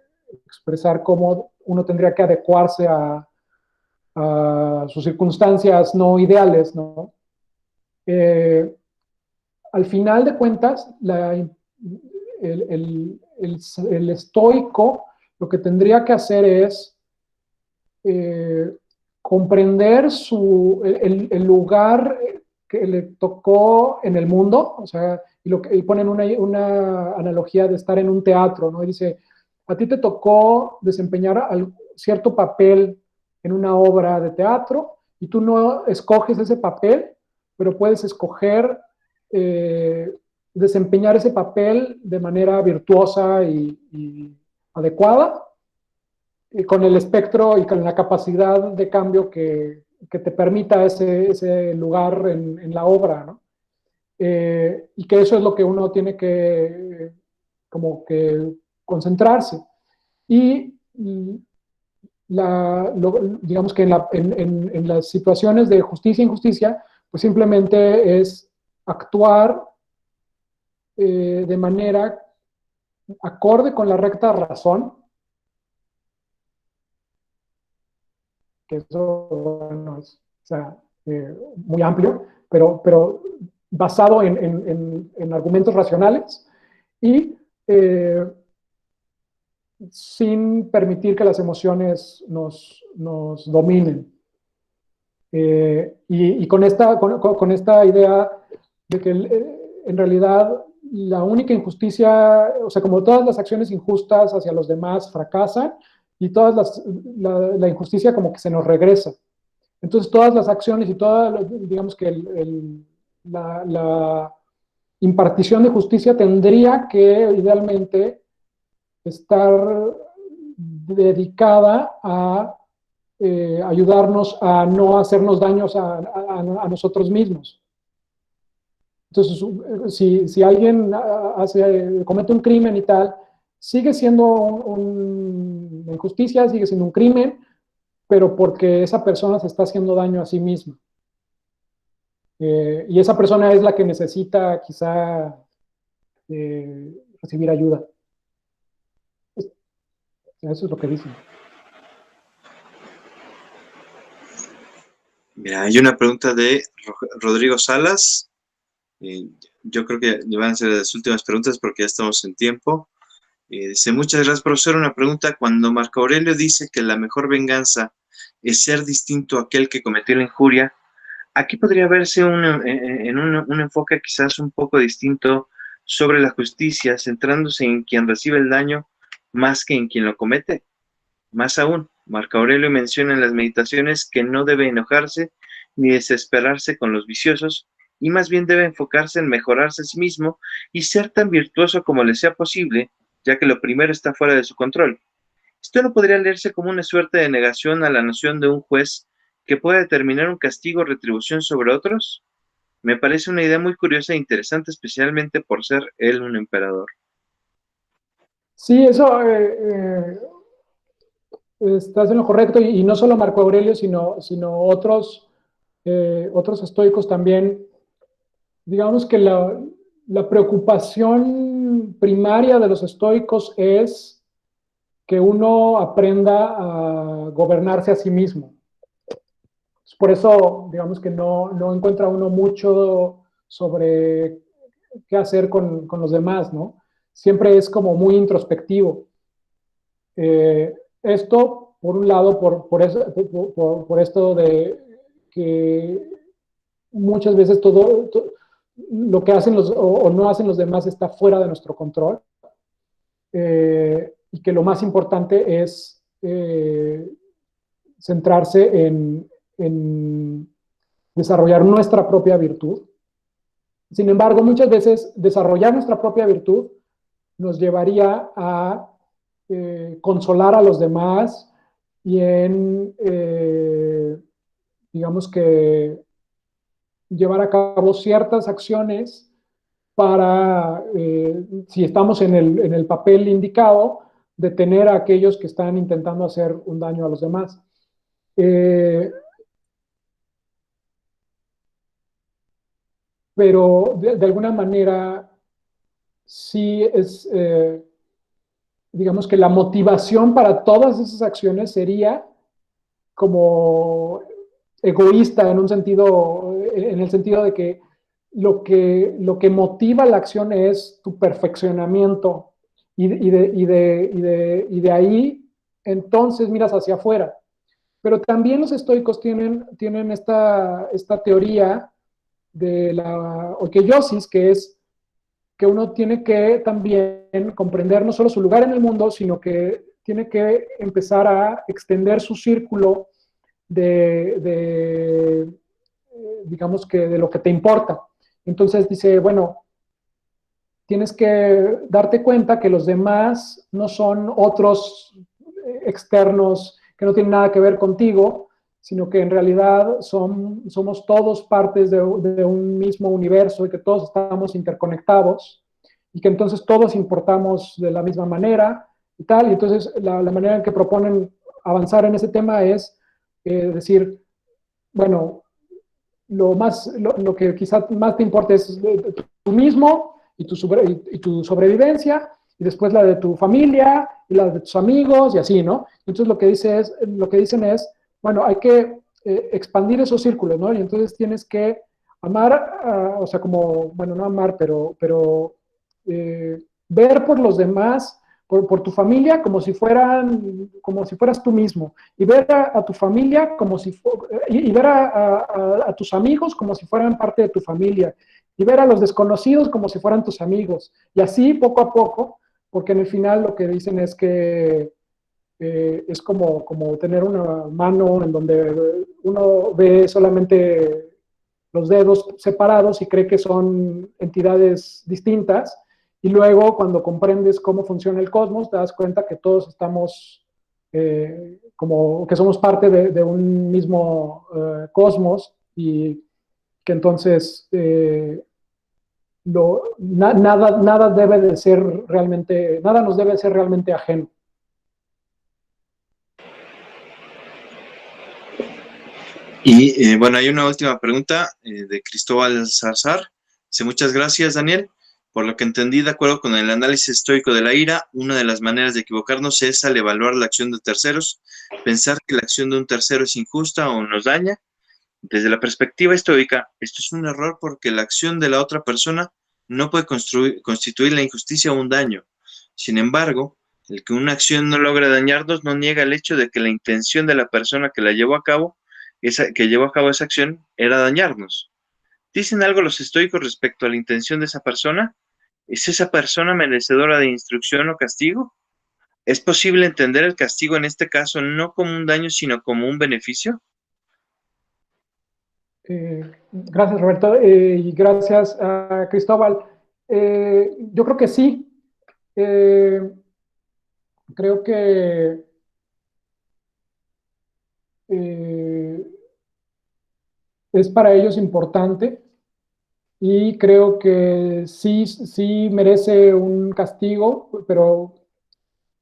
expresar cómo uno tendría que adecuarse a sus circunstancias no ideales, ¿no? Al final de cuentas, el estoico lo que tendría que hacer es comprender el lugar que le tocó en el mundo, o sea, y ponen una analogía de estar en un teatro, ¿no? Y dice, a ti te tocó desempeñar cierto papel en una obra de teatro, y tú no escoges ese papel, pero puedes escoger desempeñar ese papel de manera virtuosa y adecuada, y con el espectro y con la capacidad de cambio que te permita ese lugar en la obra, ¿no? Y que eso es lo que uno tiene que como que concentrarse. Y digamos que en las situaciones de justicia e injusticia, pues simplemente es actuar de manera acorde con la recta razón, que eso, bueno, es, o sea, muy amplio, pero basado en argumentos racionales, y sin permitir que las emociones nos dominen. Y con esta idea de que en realidad la única injusticia, o sea, como todas las acciones injustas hacia los demás fracasan, y la injusticia como que se nos regresa. Entonces todas las acciones y digamos que la impartición de justicia tendría que idealmente estar dedicada a ayudarnos a no hacernos daños a nosotros mismos. Entonces, si alguien comete un crimen y tal, sigue siendo una injusticia, sigue siendo un crimen, pero porque esa persona se está haciendo daño a sí misma. Y esa persona es la que necesita quizá recibir ayuda. Eso es lo que dicen. Mira, hay una pregunta de Rodrigo Salas. Yo creo que van a ser las últimas preguntas porque ya estamos en tiempo. Dice, muchas gracias, profesor. Una pregunta, cuando Marco Aurelio dice que la mejor venganza es ser distinto a aquel que cometió la injuria, aquí podría verse un enfoque quizás un poco distinto sobre la justicia, centrándose en quien recibe el daño más que en quien lo comete. Más aún, Marco Aurelio menciona en las meditaciones que no debe enojarse ni desesperarse con los viciosos, y más bien debe enfocarse en mejorarse a sí mismo y ser tan virtuoso como le sea posible, ya que lo primero está fuera de su control. Esto no podría leerse como una suerte de negación a la noción de un juez que puede determinar un castigo o retribución sobre otros. Me parece una idea muy curiosa e interesante, especialmente por ser él un emperador. Sí, eso estás en lo correcto, y no solo Marco Aurelio, sino otros estoicos también. Digamos que la preocupación primaria de los estoicos es que uno aprenda a gobernarse a sí mismo. Por eso, digamos que no encuentra uno mucho sobre qué hacer con los demás, ¿no? Siempre es como muy introspectivo. Esto, por un lado, por esto de que muchas veces todo lo que hacen o no hacen los demás está fuera de nuestro control, y que lo más importante es centrarse en desarrollar nuestra propia virtud. Sin embargo, muchas veces desarrollar nuestra propia virtud nos llevaría a consolar a los demás y digamos que llevar a cabo ciertas acciones para, si estamos en el papel indicado, detener a aquellos que están intentando hacer un daño a los demás. Pero de alguna manera sí es, digamos que la motivación para todas esas acciones sería como egoísta en un sentido, en el sentido de que lo que motiva la acción es tu perfeccionamiento y de ahí entonces miras hacia afuera. Pero también los estoicos tienen esta teoría de la oikeiosis, que es que uno tiene que también comprender no solo su lugar en el mundo, sino que tiene que empezar a extender su círculo digamos que de lo que te importa. Entonces dice, bueno, tienes que darte cuenta que los demás no son otros externos que no tienen nada que ver contigo, sino que en realidad somos todos partes de un mismo universo y que todos estamos interconectados y que entonces todos importamos de la misma manera y tal. Y entonces la manera en que proponen avanzar en ese tema es decir, bueno, lo que quizás más te importa es tú mismo y tu sobrevivencia, y después la de tu familia y la de tus amigos y así, ¿no? Entonces lo que dicen es, bueno, hay que expandir esos círculos, ¿no? Y entonces tienes que amar, o sea, como, bueno, no amar, pero ver por los demás, por tu familia como si fueras tú mismo, y ver a tu familia como si y ver a tus amigos como si fueran parte de tu familia, y ver a los desconocidos como si fueran tus amigos, y así poco a poco, porque en el final lo que dicen es que es como tener una mano en donde uno ve solamente los dedos separados y cree que son entidades distintas, y luego cuando comprendes cómo funciona el cosmos, te das cuenta que todos estamos como que somos parte de un mismo cosmos, y que entonces nada debe de ser realmente, nada nos debe ser realmente ajeno. Y bueno, hay una última pregunta de Cristóbal Salazar. Dice, muchas gracias, Daniel. Por lo que entendí, de acuerdo con el análisis estoico de la ira, una de las maneras de equivocarnos es al evaluar la acción de terceros, pensar que la acción de un tercero es injusta o nos daña. Desde la perspectiva estoica, esto es un error porque la acción de la otra persona no puede constituir la injusticia o un daño. Sin embargo, el que una acción no logre dañarnos no niega el hecho de que la intención de la persona que llevó a cabo esa acción era dañarnos. ¿Dicen algo los estoicos respecto a la intención de esa persona? ¿Es esa persona merecedora de instrucción o castigo? ¿Es posible entender el castigo en este caso no como un daño, sino como un beneficio? Gracias, Roberto, y gracias a Cristóbal. Yo creo que sí. Creo que es para ellos importante, y creo que sí merece un castigo, pero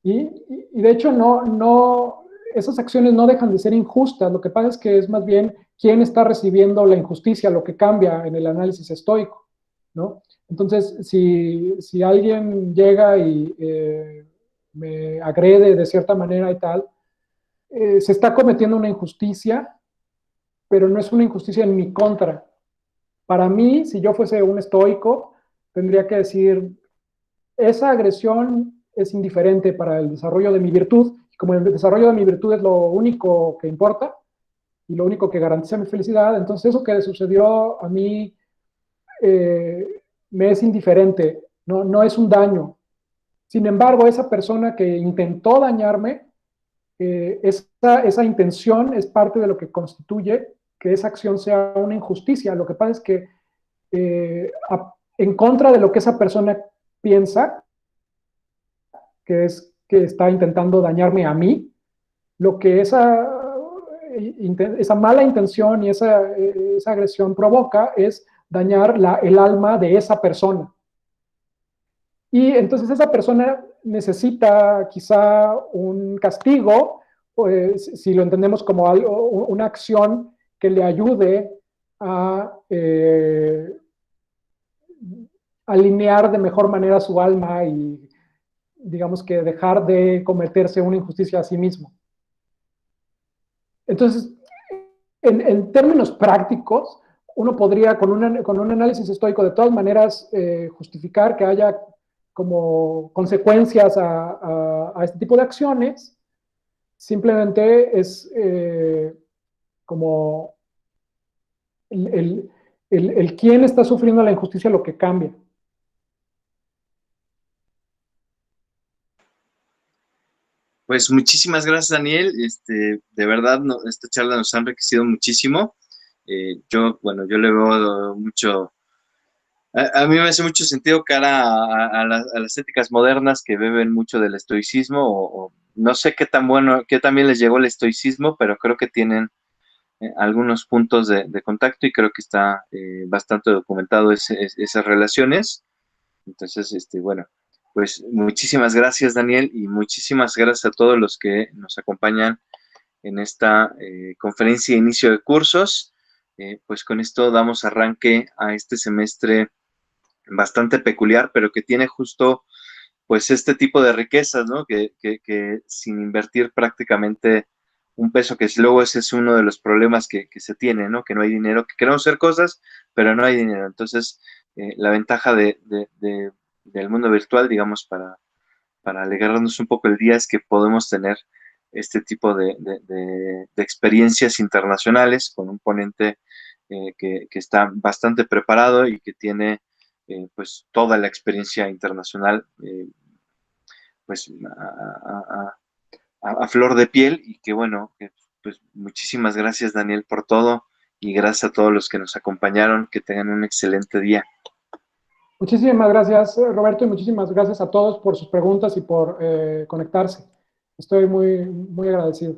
y de hecho esas acciones no dejan de ser injustas. Lo que pasa es que es más bien quién está recibiendo la injusticia lo que cambia en el análisis estoico, ¿no? Entonces, si alguien llega y me agrede de cierta manera y tal, se está cometiendo una injusticia, pero no es una injusticia en mi contra. Para mí, si yo fuese un estoico, tendría que decir, esa agresión es indiferente para el desarrollo de mi virtud, y como el desarrollo de mi virtud es lo único que importa y lo único que garantiza mi felicidad, entonces eso que sucedió a mí me es indiferente, no es un daño. Sin embargo, esa persona que intentó dañarme, esa intención es parte de lo que constituye que esa acción sea una injusticia. Lo que pasa es que en contra de lo que esa persona piensa, que es que está intentando dañarme a mí, lo que esa mala intención y esa agresión provoca es dañar el alma de esa persona. Y entonces esa persona necesita quizá un castigo, pues, si lo entendemos como algo, una acción que le ayude a alinear de mejor manera su alma y, digamos, que dejar de cometerse una injusticia a sí mismo. Entonces, en términos prácticos, uno podría, con un análisis estoico, de todas maneras, justificar que haya como consecuencias a este tipo de acciones. Simplemente es como el quién está sufriendo la injusticia lo que cambia. Pues muchísimas gracias, Daniel. De verdad, esta charla nos ha enriquecido muchísimo. Bueno, yo le veo mucho. A mí me hace mucho sentido cara a las éticas modernas que beben mucho del estoicismo, o no sé qué tan bueno, qué tan bien les llegó el estoicismo, pero creo que tienen algunos puntos de contacto y creo que está bastante documentado esas relaciones. Entonces, bueno, pues muchísimas gracias, Daniel, y muchísimas gracias a todos los que nos acompañan en esta conferencia de inicio de cursos. Pues con esto damos arranque a este semestre bastante peculiar, pero que tiene justo pues este tipo de riquezas, ¿no? Que sin invertir prácticamente un peso, que luego ese es uno de los problemas que se tiene, ¿no? Que no hay dinero, que queremos hacer cosas, pero no hay dinero. Entonces, la ventaja del mundo virtual, digamos, para alegrarnos un poco el día, es que podemos tener este tipo de experiencias internacionales con un ponente que está bastante preparado y que tiene pues toda la experiencia internacional pues a flor de piel, y que bueno, pues muchísimas gracias, Daniel, por todo, y gracias a todos los que nos acompañaron. Que tengan un excelente día. Muchísimas gracias, Roberto, y muchísimas gracias a todos por sus preguntas y por conectarse. Estoy muy, muy agradecido.